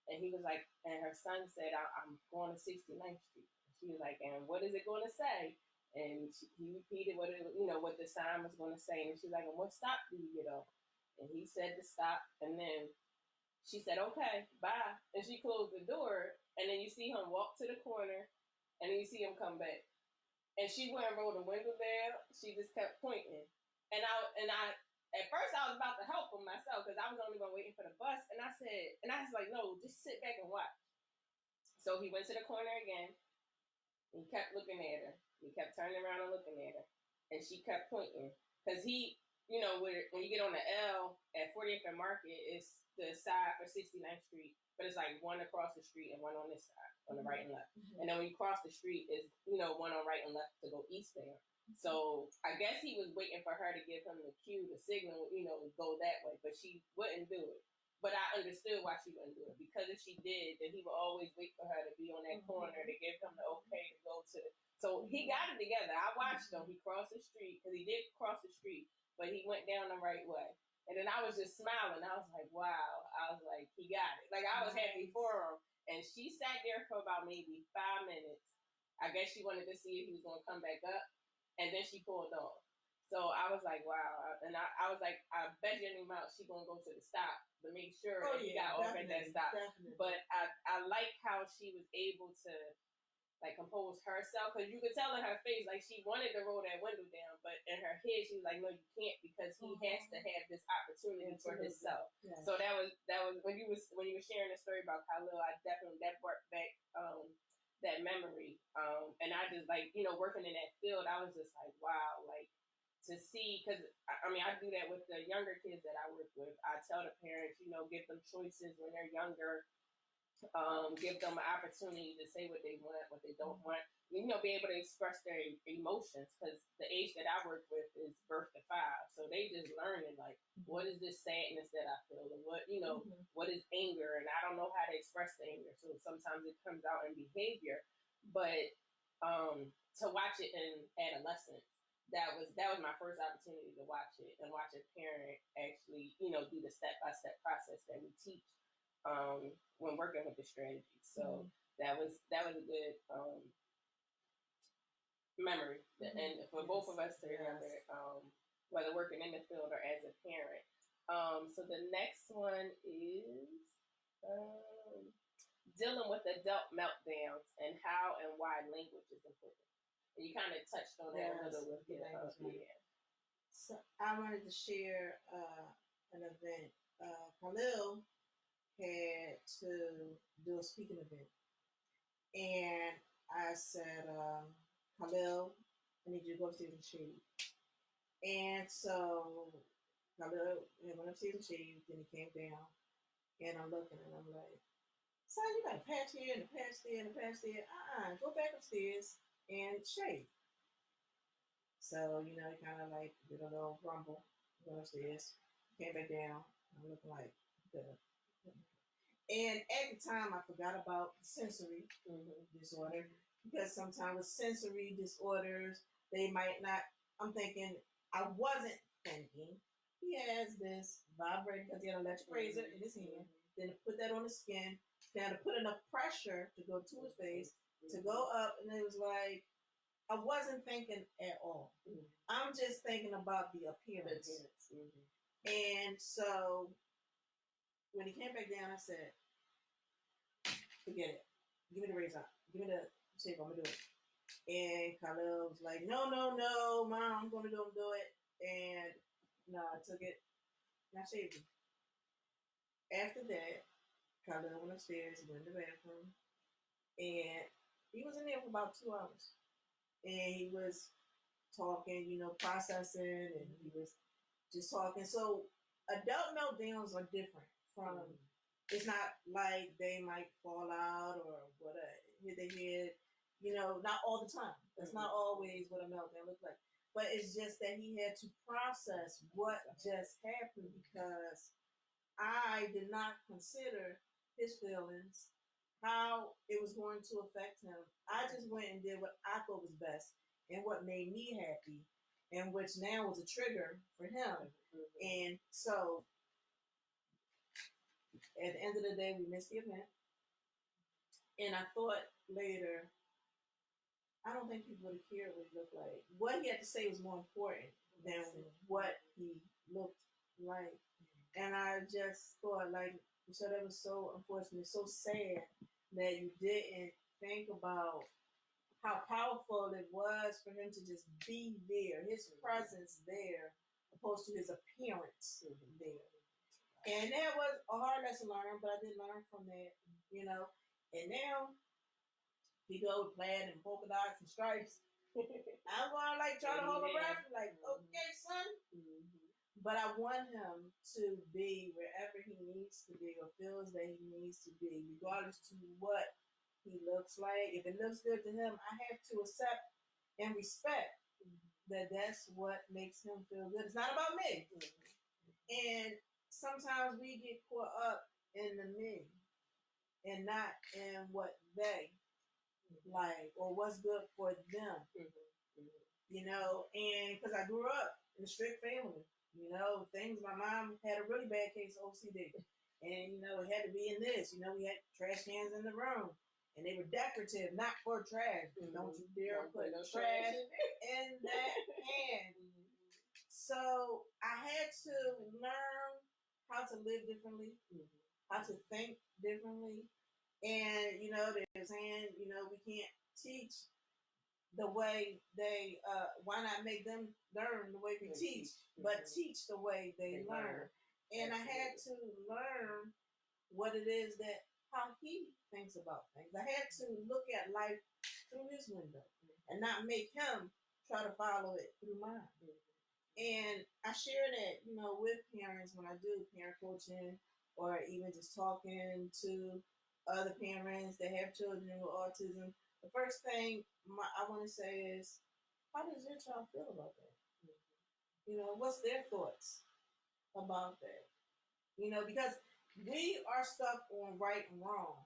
And he was like, and her son said, I'm going to 69th Street. She was like, and what is it going to say? And he repeated what what the sign was going to say. And she's like, "And what stop do you get off?" And he said to stop. And then she said, "Okay, bye." And she closed the door. And then you see him walk to the corner, and then you see him come back. And she went and rolled the window down. She just kept pointing. And I at first I was about to help him myself because I was only one waiting for the bus. And I was like, "No, just sit back and watch." So he went to the corner again. And he kept looking at her. He kept turning around and looking at her. And she kept pointing. Because he, when you get on the L at 40th and Market, it's the side for 69th Street. But it's like one across the street and one on this side, on the right and left. Mm-hmm. And then when you cross the street, is one on right and left to go eastbound. So I guess he was waiting for her to give him the cue, the signal, go that way. But she wouldn't do it. But I understood why she wouldn't do it. Because if she did, then he would always wait for her to be on that corner to give him the okay to go to the... So he got it together. I watched him. He crossed the street, because he did cross the street, but he went down the right way. And then I was just smiling. I was like, wow. I was like, he got it. Like, I was happy for him. And she sat there for about maybe 5 minutes. I guess she wanted to see if he was going to come back up. And then she pulled off. So I was like, wow. And I was like, I bet you any amount she going to go to the stop to make sure he got off at that stop. Definitely. But I like how she was able to, like, compose herself. Because you could tell in her face, like, she wanted to roll that window down. But in her head, she was like, no, you can't, because he has to have this opportunity for himself. Yeah. So that was when you were sharing the story about Khalil, I definitely, that brought back that memory. And I just, like, working in that field, I was just like, wow, like, to see, because I do that with the younger kids that I work with. I tell the parents, give them choices when they're younger, give them an opportunity to say what they want, what they don't want, be able to express their emotions, because the age that I work with is birth to 5. So they just learning, like, what is this sadness that I feel, and what, what is anger, and I don't know how to express the anger. So sometimes it comes out in behavior, but to watch it in adolescence, that was my first opportunity to watch it and watch a parent actually, do the step-by-step process that we teach when working with the strategy. So that was a good memory. And for both of us to remember, whether working in the field or as a parent. So the next one is dealing with adult meltdowns and how and why language is important. And you kind of touched on that a little bit. So I wanted to share an event. Khalil had to do a speaking event. And I said, Khalil, I need you to go upstairs and shave. And so Khalil went upstairs and shaved, then he came down. And I'm looking and I'm like, son, you got a patch here and a patch there and a patch there. Go back upstairs and shave. So, he kind of like did a little rumble, went upstairs, came back down. I'm looking like, good. And at the time, I forgot about sensory disorder, because sometimes with sensory disorders, they might not. I wasn't thinking, he has this vibrator, because he had an electric razor in his hand, then to put that on his skin, then to put enough pressure to go to his face, to go up, and it was like, I wasn't thinking at all. I'm just thinking about the appearance. And so when he came back down, I said, forget it. Give me the razor. Give me the shape. I'm going to do it. And Khalil was like, no, Mom, I'm going to do it. And I took it and I shaved him. After that, Khalil went upstairs, he went to the bathroom, and he was in there for about 2 hours. And he was talking, processing, and he was just talking. So adult meltdowns are different from, it's not like they might fall out or whatever, hit their head, not all the time. That's not always what a meltdown looks like. But it's just that he had to process what just happened, because I did not consider his feelings, how it was going to affect him. I just went and did what I thought was best and what made me happy, and which now was a trigger for him. And so at the end of the day, we missed the event. And I thought later, I don't think people would have cared what he looked like. What he had to say was more important than what he looked like. And I just thought, like, so that was so unfortunate, so sad that you didn't think about how powerful it was for him to just be there, his presence there, opposed to his appearance there. And that was a hard lesson to learn, but I did learn from that, you know. And now he go with plaid and polka dots and stripes. I'm gonna like try to hold my breath, like, okay, son. But I want him to be wherever he needs to be or feels that he needs to be, regardless to what he looks like. If it looks good to him, I have to accept and respect that that's what makes him feel good. It's not about me. And sometimes we get caught up in the me and not in what they like or what's good for them. You know, and because I grew up in a strict family, you know, things, my mom had a really bad case of OCD. And, you know, it had to be in this. You know, we had trash cans in the room. And they were decorative, not for trash. Don't you dare put trash in that can. So I had to learn how to live differently, how to think differently. And, you know, they're saying, you know, we can't teach the way they, why not make them learn the way we teach, but teach the way they learn. And I had to learn what it is that, how he thinks about things. I had to look at life through his window and not make him try to follow it through mine. And I share that, you know, with parents when I do parent coaching or even just talking to other parents that have children with autism. The first thing I want to say is, how does your child feel about that? You know, what's their thoughts about that? You know, because we are stuck on right and wrong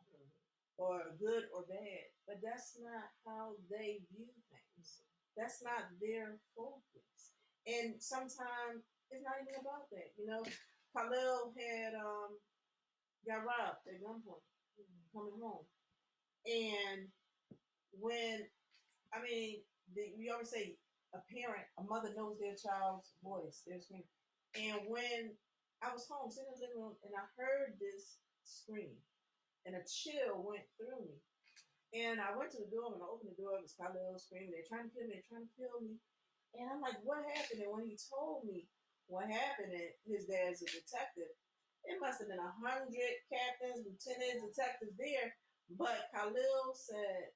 or good or bad, but that's not how they view things. That's not their focus. And sometimes it's not even about that. You know, Khalil had got robbed at gunpoint coming home. And when, I mean, we always say a parent, a mother knows their child's voice, their scream. And when I was home, sitting in the living room, and I heard this scream, and a chill went through me. And I went to the door, and I opened the door, it was Khalil screaming, they're trying to kill me, they're trying to kill me. And I'm like, what happened? And when he told me what happened, and his dad's a detective, it must have been 100 captains, lieutenants, detectives there. But Khalil said,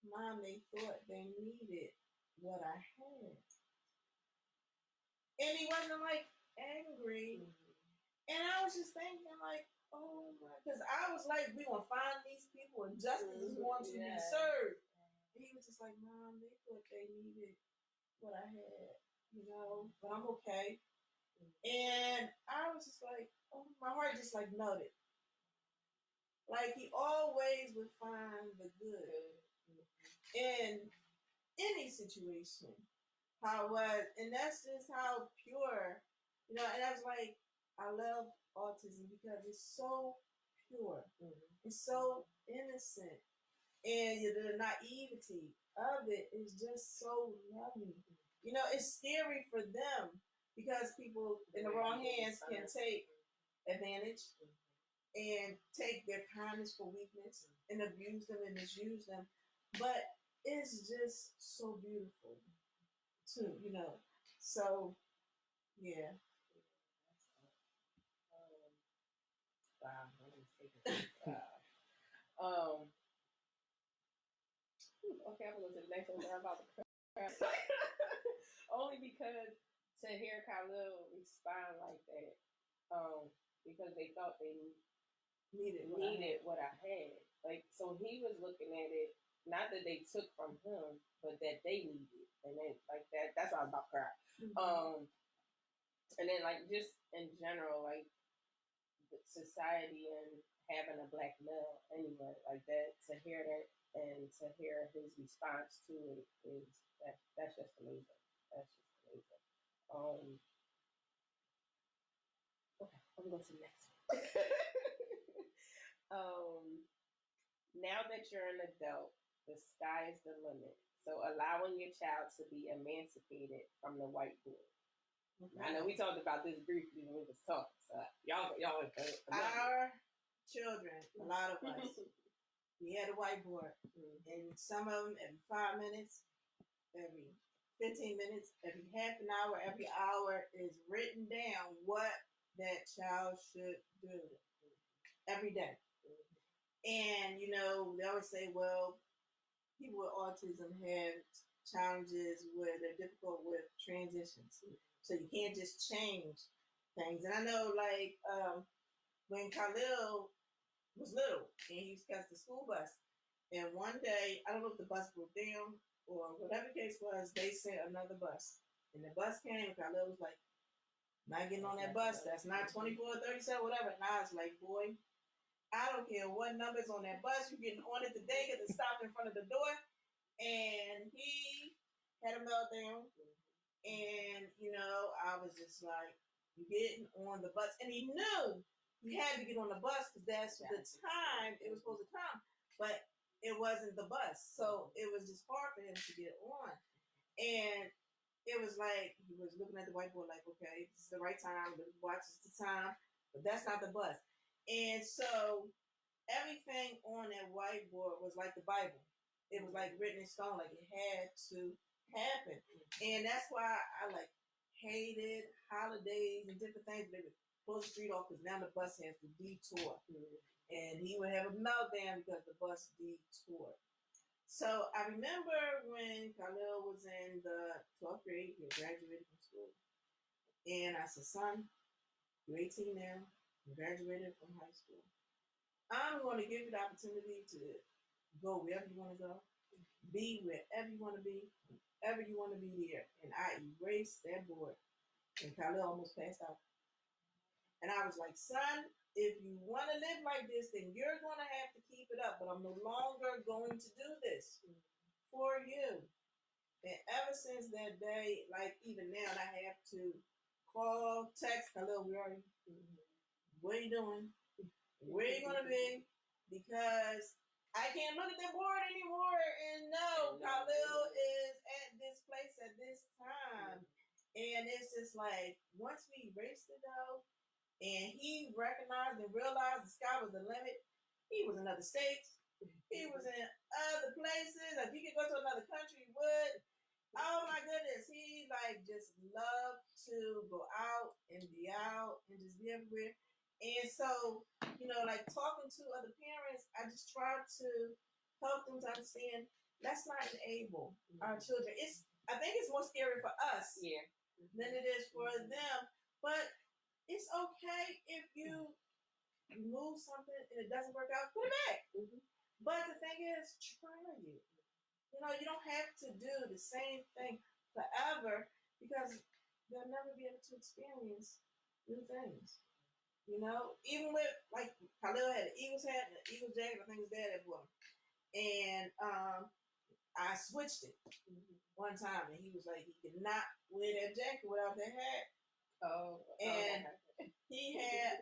Mom, they thought they needed what I had. And he wasn't like angry. And I was just thinking like, oh my, because I was like, we gonna find these people and justice is going to be served. And he was just like, Mom, they thought they needed what I had, you know, but I'm okay. And I was just like, oh, my heart just like melted. Like he always would find the good in any situation. How it was, and that's just how pure, you know. And I was like, I love autism because it's so pure, it's so innocent, and the naivety of it is just so loving. You know, it's scary for them because people in the wrong hands can take advantage and take their kindness for weakness and abuse them and misuse them. But it's just so beautiful too, you know. So yeah. Wow, okay, I'm gonna go to the next one. I'm about to cry. Only because to hear Khalil respond like that, because they thought they needed what I had. Like, so he was looking at it, not that they took from him, but that they needed. And then like that's why I was about to cry. And then like just in general, like society and having a black male anyway, like that, to hear that and to hear his response to it is that's just amazing. That's just amazing. Okay, I'm going to the next one. Now that you're an adult, the sky is the limit. So allowing your child to be emancipated from the whiteboard. Okay. I know we talked about this briefly when we was talking. So y'all. Our children, a lot of us, we had a whiteboard, and some of them every 5 minutes, every 15 minutes, every half an hour, every hour is written down what that child should do every day. And they always say, well, people with autism have challenges where they're difficult with transitions. So you can't just change things. And I know, like, when Khalil was little and he used to catch the school bus, and one day, I don't know if the bus broke down or whatever the case was, they sent another bus. And the bus came, and Khalil was like, not getting on that bus. That's not 2437, whatever. And I was like, boy, I don't care what number's on that bus. You're getting on it today because it stopped in front of the door. And he had a meltdown. And, I was just like, you're getting on the bus. And he knew he had to get on the bus because that's the time it was supposed to come. But it wasn't the bus. So it was just hard for him to get on. And it was like he was looking at the whiteboard like, okay, this is the right time. Watch, it's the time. But that's not the bus. And so everything on that whiteboard was like the Bible. It was like written in stone, like it had to happen. And that's why I hated holidays and different things. They would pull the street off because now the bus has to detour. And he would have a meltdown because the bus detoured. So I remember when Khalil was in the 12th grade, he had graduated from school. And I said, son, you're 18 now, you graduated from high school. I'm going to give you the opportunity to go wherever you want to go, be wherever you want to be, wherever you want to be there. And I erased that board. And Khalil almost passed out. And I was like, son, if you want to live like this, then you're going to have to keep it up. But I'm no longer going to do this for you. And ever since that day, like even now, I have to call, text, Khalil, where are you? What are you doing? Where are you going to be? Because I can't look at the board anymore and know Khalil is at this place at this time. And it's just like, once we erased it though, and he recognized and realized the sky was the limit, he was in other states. He was in other places. If he could go to another country, he would. Oh my goodness. He just loved to go out and be out and just be everywhere. And so, talking to other parents, I just try to help them to understand let's not enable our children. I think it's more scary for us than it is for them. But it's okay if you move something and it doesn't work out, put it back. But the thing is, try it. You don't have to do the same thing forever because they'll never be able to experience new things. Even with, like, Khalil had an Eagles hat and an Eagles jacket, I think his dad had one. And I switched it one time, and he was like, he could not wear that jacket without that hat. Oh, and he had,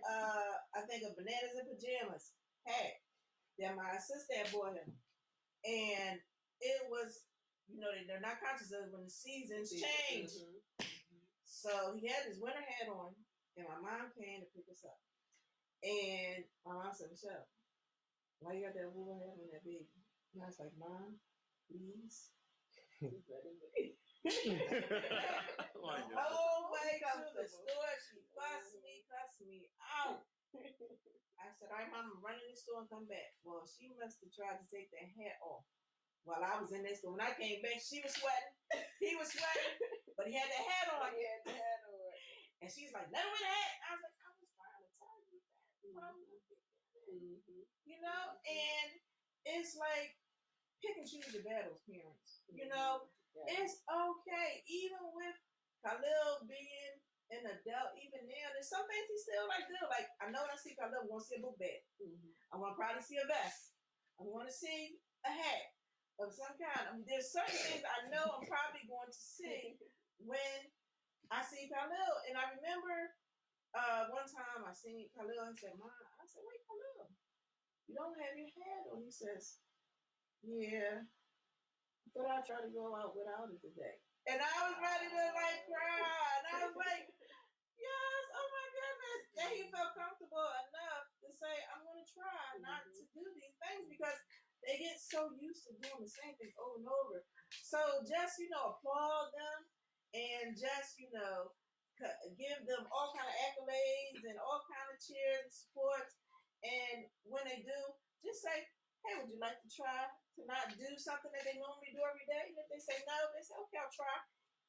I think, a bananas and pajamas hat that my sister had bought him. And it was, they're not conscious of it when the seasons change. So he had his winter hat on, and my mom came to pick us up. And my mom said, Michelle, why you got that wool hat on that baby? And I was like, Mom, please. The whole way to the store, she cussed me out. I said, all right, Mom, I'm running the store and come back. Well, she must have tried to take that hat off while I was in this store. When I came back, she was sweating. He was sweating, but he had the hat on. And she's like, let him wear the hat. I was like, I was trying to tell you that. And it's like, pick and choose your battles, parents. It's okay. Even with Khalil being an adult, even now, there's some things he still do. Like, I know when I see Khalil, I want to see a book bag. I want to probably see a vest. I want to see a hat of some kind. There's certain things I know I'm probably going to see when I see Khalil. And I remember one time I seen Khalil and said, Mom, I said, wait, Khalil, you don't have your hat on. He says, yeah, But I tried to go out without it today. And I was ready to like cry. And I was like, yes, oh my goodness. And he felt comfortable enough to say, I'm going to try not to do these things because they get so used to doing the same thing over and over. So just, applaud them and just, give them all kind of accolades and all kind of cheers and supports. And when they do, just say, hey, would you like to try to not do something that they normally do every day? And if they say no, they say, okay, I'll try.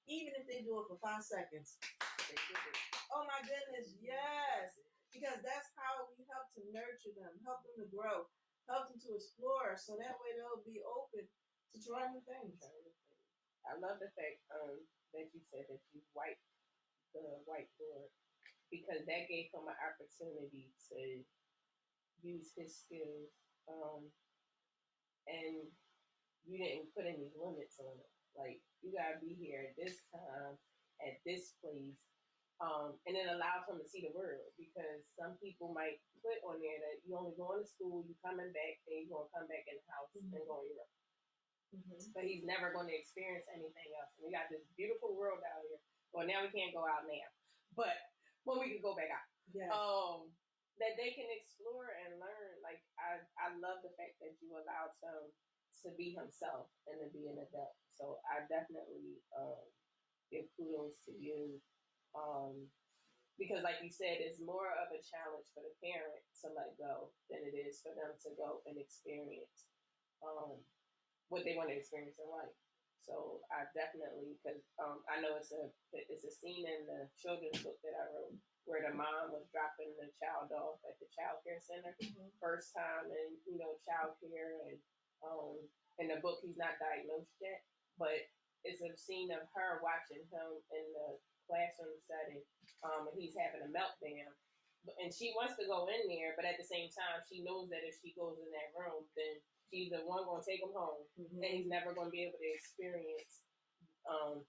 Even if they do it for 5 seconds. Oh my goodness, yes. Because that's how we help to nurture them, help them to grow, help them to explore, so that way they'll be open to try new things. I love the fact that you said that you wiped the whiteboard because that gave him an opportunity to use his skills, and you didn't put any limits on it. Like, you gotta be here at this time, at this place, and it allows him to see the world, because some people might put on there that you only going to school, you coming back, and you're gonna come back in the house and go on your room. But he's never going to experience anything else. And we got this beautiful world out here. Well, now we can't go out now, but when we can go back out, Yes. that they can explore and learn. Like, I love the fact that you allowed him to be himself and to be an adult. So I definitely give kudos to you, because, like you said, it's more of a challenge for the parent to let go than it is for them to go and experience what they want to experience in life. So I definitely, because I know it's a scene in the children's book that I wrote where the mom was dropping the child off at the child care center, first time in child care, and in the book he's not diagnosed yet, but it's a scene of her watching him in the classroom setting, and he's having a meltdown. And she wants to go in there, but at the same time, she knows that if she goes in that room, then she's the one going to take him home, and he's never going to be able to experience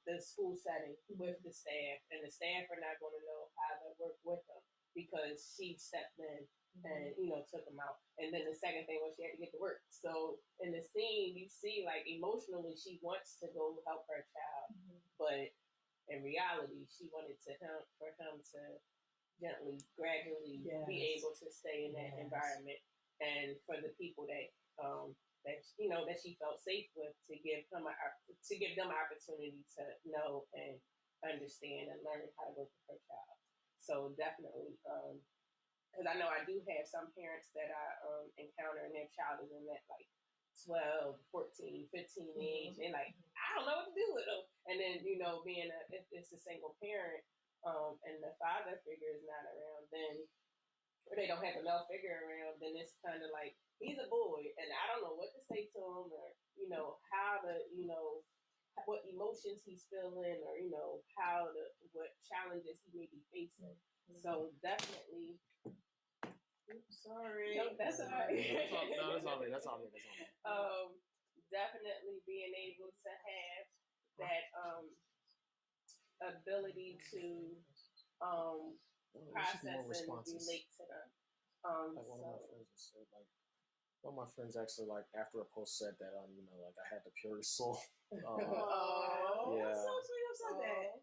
the school setting with the staff, and the staff are not going to know how to work with him because she stepped in and took him out. And then the second thing was she had to get to work. So in the scene, you see, like, emotionally, she wants to go help her child, but in reality, she wanted for him to gently, gradually be able to stay in that environment, and for the people that that she felt safe with, to give them an opportunity to know and understand and learn how to work with her child. So definitely, because I know I do have some parents that I encounter, and their child is in that, like, 12, 14, 15 age, and like, I don't know what to do with them. And then, being if it's a single parent, and the father figure is not around, then, or they don't have a male figure around, then it's kind of like, he's a boy, and I don't know what to say to him, or, how to, what emotions he's feeling, or, what challenges he may be facing. So definitely, Sorry. no, that's all right. No, that's all me. That's all me. Definitely being able to have that ability to process and relate to them. Like one of my friends said, like, one of my friends actually, like, after a post said that, like, I had the purest soul. That's so sweet. I'm so bad.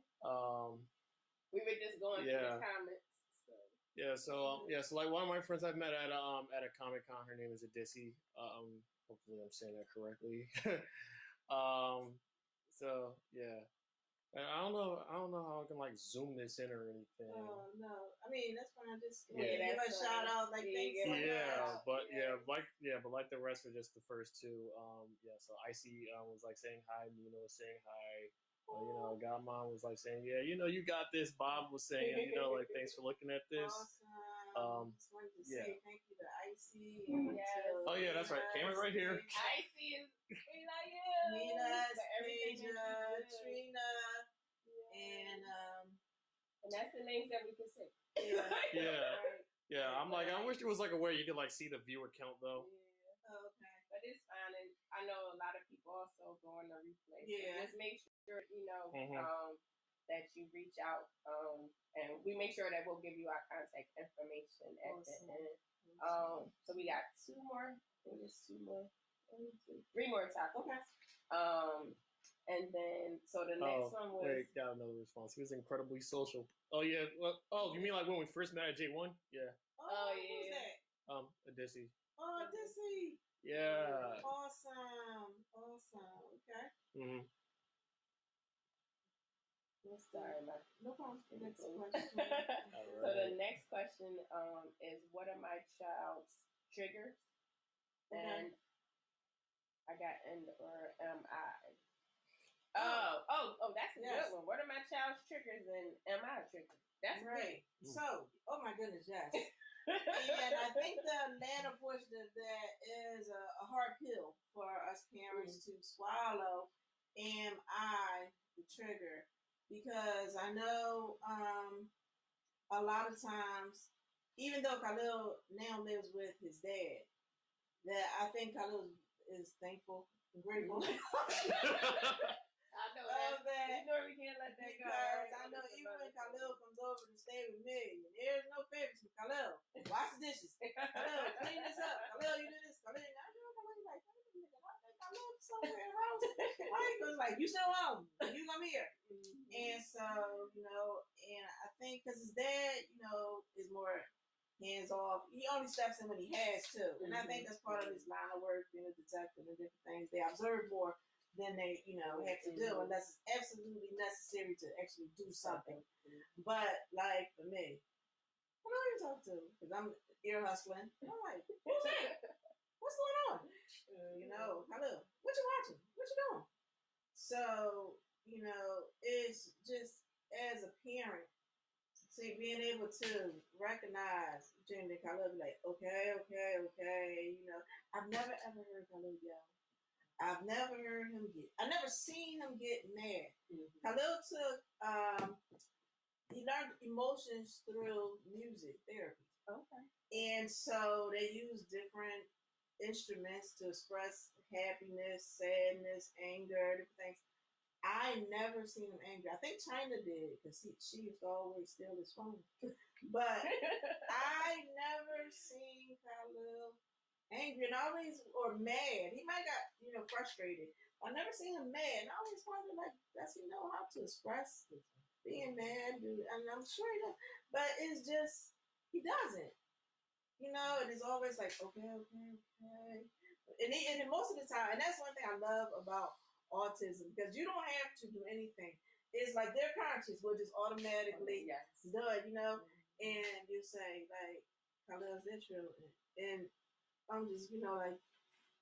We were just going through the comments. So like, one of my friends I've met at a Comic-Con, her name is Adisi. Hopefully I'm saying that correctly. So yeah. And I don't know how I can, like, zoom this in or anything. Oh no! I mean, that's fine. I just give a shout out, like, thanks so much. But like the rest are just the first two. So Icy was like saying hi. Mina was saying hi. Godmom was like saying, yeah, you got this. Bob was saying, like, thanks for looking at this. Awesome. Just wanted to say thank you to Icy. Oh yeah, that's right. Camera's right here. Icy is Mina, Paige, Trina, and that's the names that we can say. Yeah. I'm like, I wish there was, like, a way you could, like, see the viewer count though. Yeah. Okay. But it's fine, and I know a lot of people also go on the replay. Yeah. So just make sure that you reach out, and we make sure that we'll give you our contact information at the end. So we got two more. I think it's two more. 3 more topics. Okay. And then, so the next one was... Wait, got another response. He was incredibly social. Oh, yeah. Well, you mean like when we first met at J1? Yeah. Oh, yeah. Who's that? Adissy. Oh, Adissy. Yeah. Awesome. Okay. Mm-hmm. Sorry, no problem. Next question. Right. So the next question is, what are my child's triggers? Okay. And I got and or am I? Oh, that's a good one. What are my child's triggers and am I a trigger? That's right. Good. So, oh my goodness, yes. And I think the latter portion of that is a hard pill for us parents to swallow. Am I the trigger? Because I know a lot of times, even though Khalil now lives with his dad, that I think Khalil is thankful and grateful. I know that. You know we can't let that because go. Right? I know even when Khalil comes over to stay with me, there's no favorites with Khalil. Wash the dishes. Khalil, clean this up. Khalil, you do this. Khalil, I know Khalil like, I live somewhere in the house. Right? Because like, you still home. You come here. And so, and I think because his dad, is more hands off. He only steps in when he has to. And I think that's part of his line of work, being a detective and different things. They observe more than they, have to do, unless it's absolutely necessary to actually do something. But like for me, who do you talk to? Because I'm ear hustling. I'm like, who's that? What's going on? Hello, what you watching? What you doing? So, it's just as a parent, see, being able to recognize Jimmy Khalil, be like, okay. I've never ever heard Khalil yell. I've never heard him I never seen him get mad. Khalil took, he learned emotions through music therapy. Okay. And so they use different instruments to express happiness, sadness, anger, different things. I never seen him angry. I think China did because she used to always steal his phone. But I never seen Khalil angry and always or mad. He might got frustrated. I never seen him mad. And I always wondered, like, does he know how to express being mad? And I'm sure he does. But it's just he doesn't. And it's always like, okay. And most of the time, and that's one thing I love about autism, because you don't have to do anything. It's like their conscience will just automatically do it, and you say, like, Khalil's intro, and I'm just, like,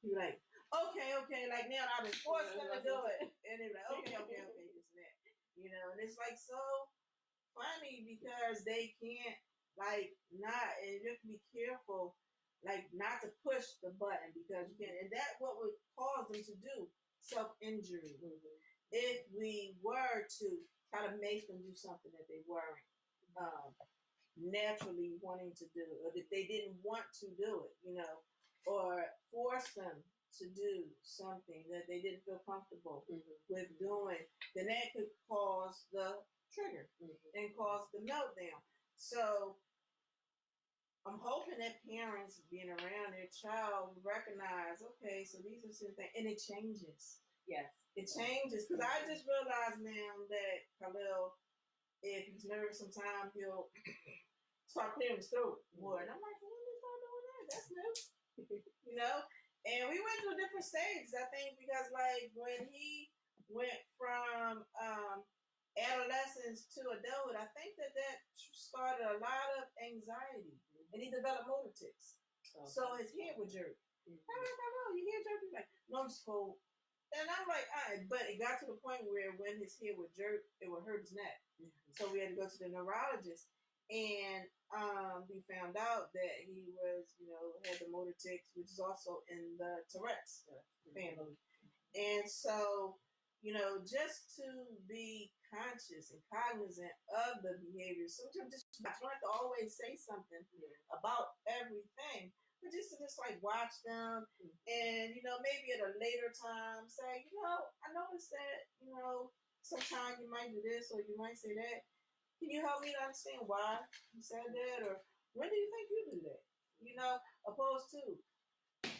you're like, okay, like now I've been forced them to do it. And they're like, okay, this and that. And it's like so funny because they can't, like, not, and you have to be careful, like, not to push the button because you can, and that's what would cause them to do self-injury. If we were to try to make them do something that they weren't naturally wanting to do, or that they didn't want to do it, or force them to do something that they didn't feel comfortable with doing, then that could cause the trigger and cause the meltdown. So I'm hoping that parents being around their child recognize, okay, so these are certain things, and it changes. Yes. It changes, because I just realized now that Khalil, if he's nervous sometimes, he'll start clearing his throat more. And I'm like, when did you start doing that? That's new. And we went through different stages, I think, because, like, when he went from adolescence to adulthood, I think that started a lot of anxiety. And he developed motor tics. Okay. So his head would jerk. Hello, your head jerking? Like, no, I'm just cold. And I'm like, all right. But it got to the point where when his head would jerk, it would hurt his neck. So we had to go to the neurologist. And we found out that he was, had the motor tics, which is also in the Tourette's family. And so, just to be conscious and cognizant of the behavior. Sometimes you don't have to always say something about everything, but just to like watch them and, maybe at a later time say, I noticed that, sometimes you might do this or you might say that. Can you help me to understand why you said that? Or when do you think you do that? Opposed to,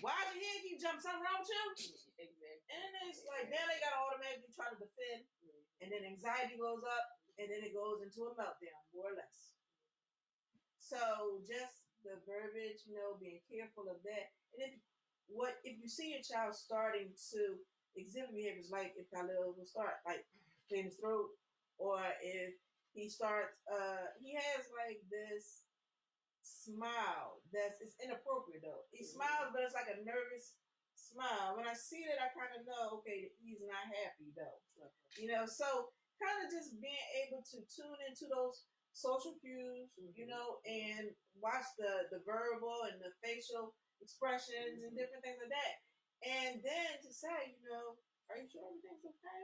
Why'd you hit? You jump something wrong with you? Exactly. And it's like now they gotta automatically try to defend, and then anxiety goes up, and then it goes into a meltdown, more or less. So just the verbiage, being careful of that. And if you see your child starting to exhibit behaviors, like if Khalil will start like clearing his throat, or if he starts, he has like this smile it's inappropriate though. He smiles, but it's like a nervous smile. When I see that, I kind of know, okay, he's not happy though. So kind of just being able to tune into those social cues, and watch the verbal and the facial expressions and different things like that. And then to say, are you sure everything's okay?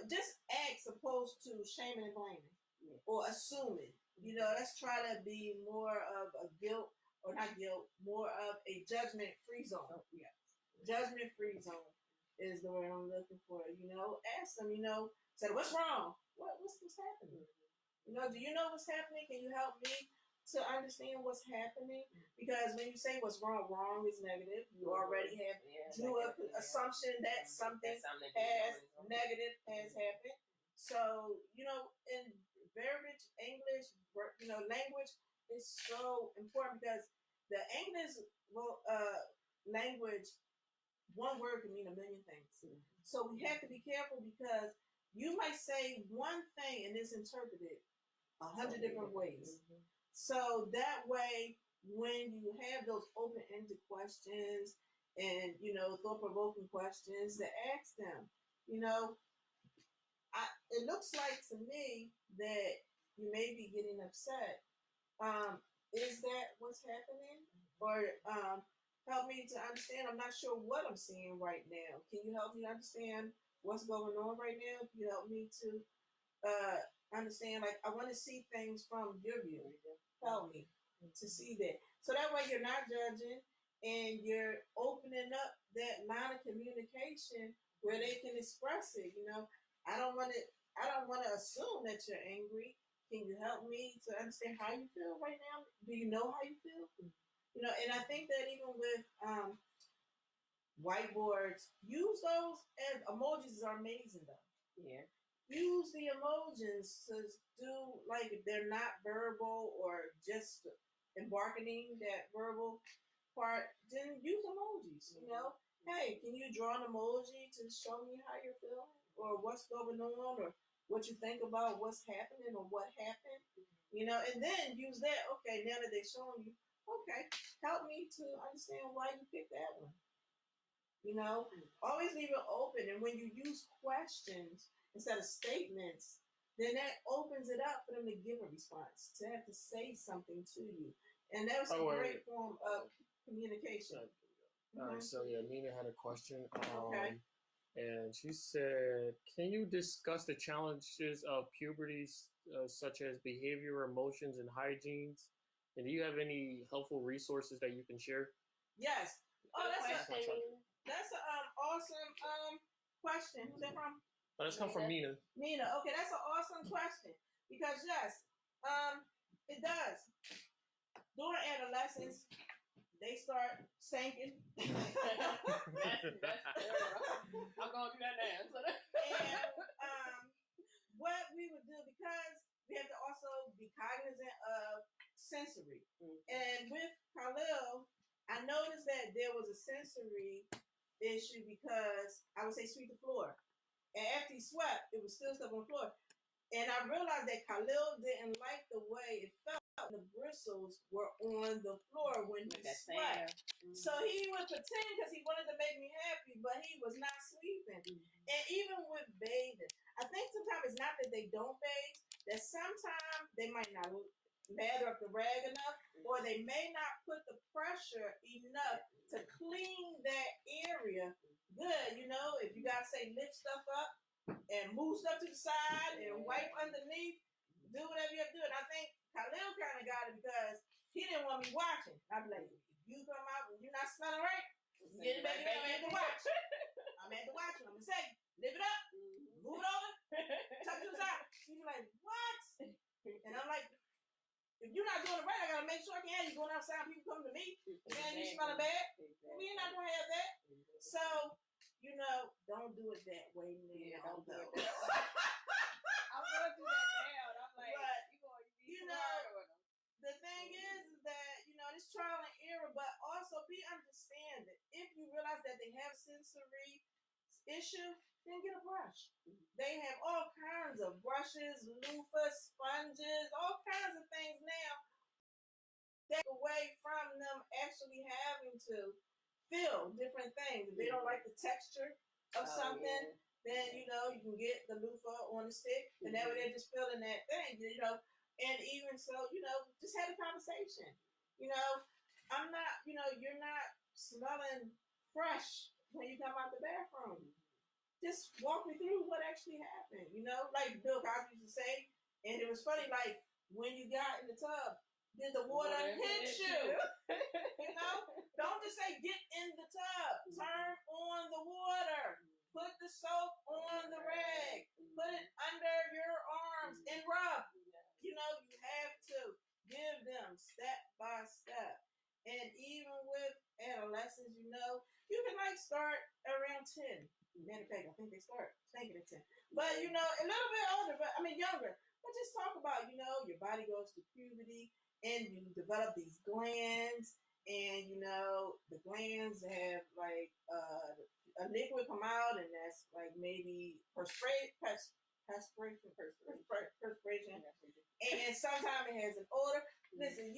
Just act opposed to shaming and blaming or assuming. Let's try to be more of a guilt, or not guilt, more of a judgment-free zone. Yeah. Judgment-free zone is the word I'm looking for. Ask them, say, what's wrong? What's happening? Do you know what's happening? Can you help me to understand what's happening? Because when you say what's wrong is negative. You already have drew up the assumption that something negative has happened. So, in verbiage, English, language is so important, because the English language, one word can mean a million things. So we have to be careful, because you might say one thing and it's interpreted 100 different ways. So that way, when you have those open-ended questions and, thought-provoking questions, to ask them, it looks like to me that you may be getting upset. Is that what's happening? Or help me to understand. I'm not sure what I'm seeing right now. Can you help me understand what's going on right now? Can you help me to understand? Like, I want to see things from your view. Help me to see that. So that way you're not judging, and you're opening up that line of communication where they can express it. I don't want to assume that you're angry. Can you help me to understand how you feel right now? Do you know how you feel? And I think that even with whiteboards, use those, and emojis are amazing though. Yeah. Use the emojis to do, like, if they're not verbal or just embarking that verbal part, then use emojis. Hey, can you draw an emoji to show me how you're feeling, or what's going on, or what you think about what's happening, or what happened? And then use that. Okay, now that they're showing you, okay, help me to understand why you picked that one. Always leave it open. And when you use questions instead of statements, then that opens it up for them to give a response, to have to say something to you. And that was a great form of communication. All right, so Nina had a question. Okay. And she said, can you discuss the challenges of puberty, such as behavior, emotions, and hygienes? And do you have any helpful resources that you can share? Yes. Oh, that's an awesome question. Who's that from? Oh, that's come from Nina. Nina. Okay, that's an awesome question, because yes, it does. During adolescence, they start sinking. I'm gonna do that now. And what we would do, because we have to also be cognizant of sensory. And with Khalil, I noticed that there was a sensory issue, because I would say sweep the floor. And after he swept, it was still stuff on the floor. And I realized that Khalil didn't like the way it felt. The bristles were on the floor when he swept. So he would pretend, because he wanted to make me happy, but he was not sweeping. And even with bathing, I think sometimes it's not that they don't bathe, that sometimes they might not lather up the rag enough, or they may not put the pressure enough to clean that area good. If you gotta say lift stuff up and move stuff to the side and wipe underneath, do whatever you have to do. And I think Khalil kind of got it, because he didn't want me watching. I'd be like, if you come out and you're not smelling right, get it back in. I'm at the watch. I'm at the watch. I'm gonna say, lift it up, move it over, tuck it to the side. He'd be like, what? And I'm like, If you're not doing it right, I gotta make sure I can't have you going outside and people coming to me. Man, you smelling bad? We're not gonna have that. So, don't do it that way now. Yeah, don't do it that way. I'm gonna do that now. I'm like, the thing is that, it's trial and error, but also understand that if you realize that they have sensory issue, then get a brush. They have all kinds of brushes, loofahs, sponges, all kinds of things now that away from them actually having to feel different things. If they don't like the texture of something, then you can get the loofah on the stick, and that way they're just feeling that thing, And even so, just have a conversation. I'm not, you're not smelling fresh when you come out the bathroom. Just walk me through what actually happened. Like Bill Cosby used to say, and it was funny. Like when you got in the tub, did the water hit you? Don't just say get in the tub. Turn on the water. Put the soap on the rag. Put it under your arms and rub. You have to give them step by step. And even with adolescents, you can start around 10. Matter of fact, I think they start thinking at 10. But a little bit older, younger. But just talk about, your body goes through puberty and you develop these glands, and the glands have a liquid come out, and that's like maybe perspiration, and sometimes it has an odor. Listen,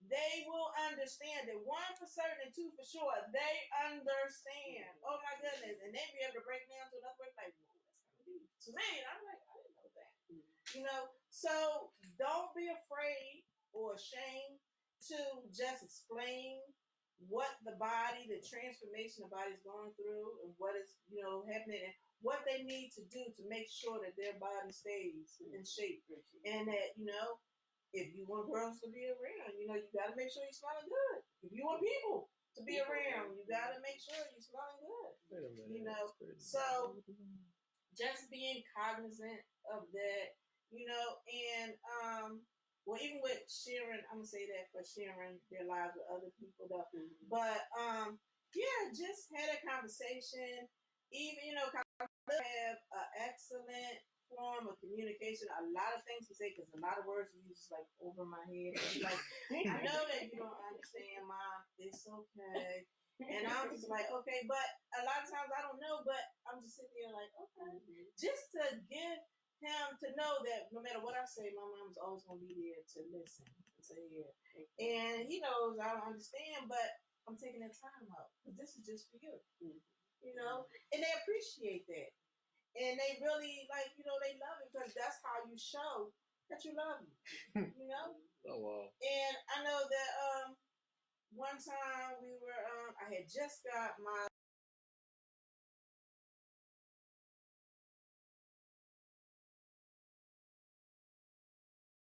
they will understand that 1 for certain and 2 for sure. They understand. Oh my goodness. And they be able to break down to another way, like, whoa, that's kind of deep to me. And I'm like, I didn't know that. So don't be afraid or ashamed to just explain what the transformation the body's going through, and what is, happening, and what they need to do to make sure that their body stays in shape. And that, if you want girls to be around, you got to make sure you're smelling good. If you want people to be around, you got to make sure you're smelling good. Wait a minute, so just being cognizant of that, and even with sharing, I'm gonna say that for sharing their lives with other people, though. Mm-hmm. But just had a conversation. Even have an excellent form of communication. A lot of things to say, because a lot of words are used like over my head. Like, I know that you don't understand, Mom. It's okay. And I'm just like, okay, but a lot of times I don't know, but I'm just sitting there like, okay. Just to give him to know that no matter what I say, my mom's always going to be there to listen, to hear. And he knows I don't understand, but I'm taking that time out, because this is just for you. And they appreciate that. And they really, they love it, because that's how you show that you love them, Oh, wow. And I know that one time I had just got my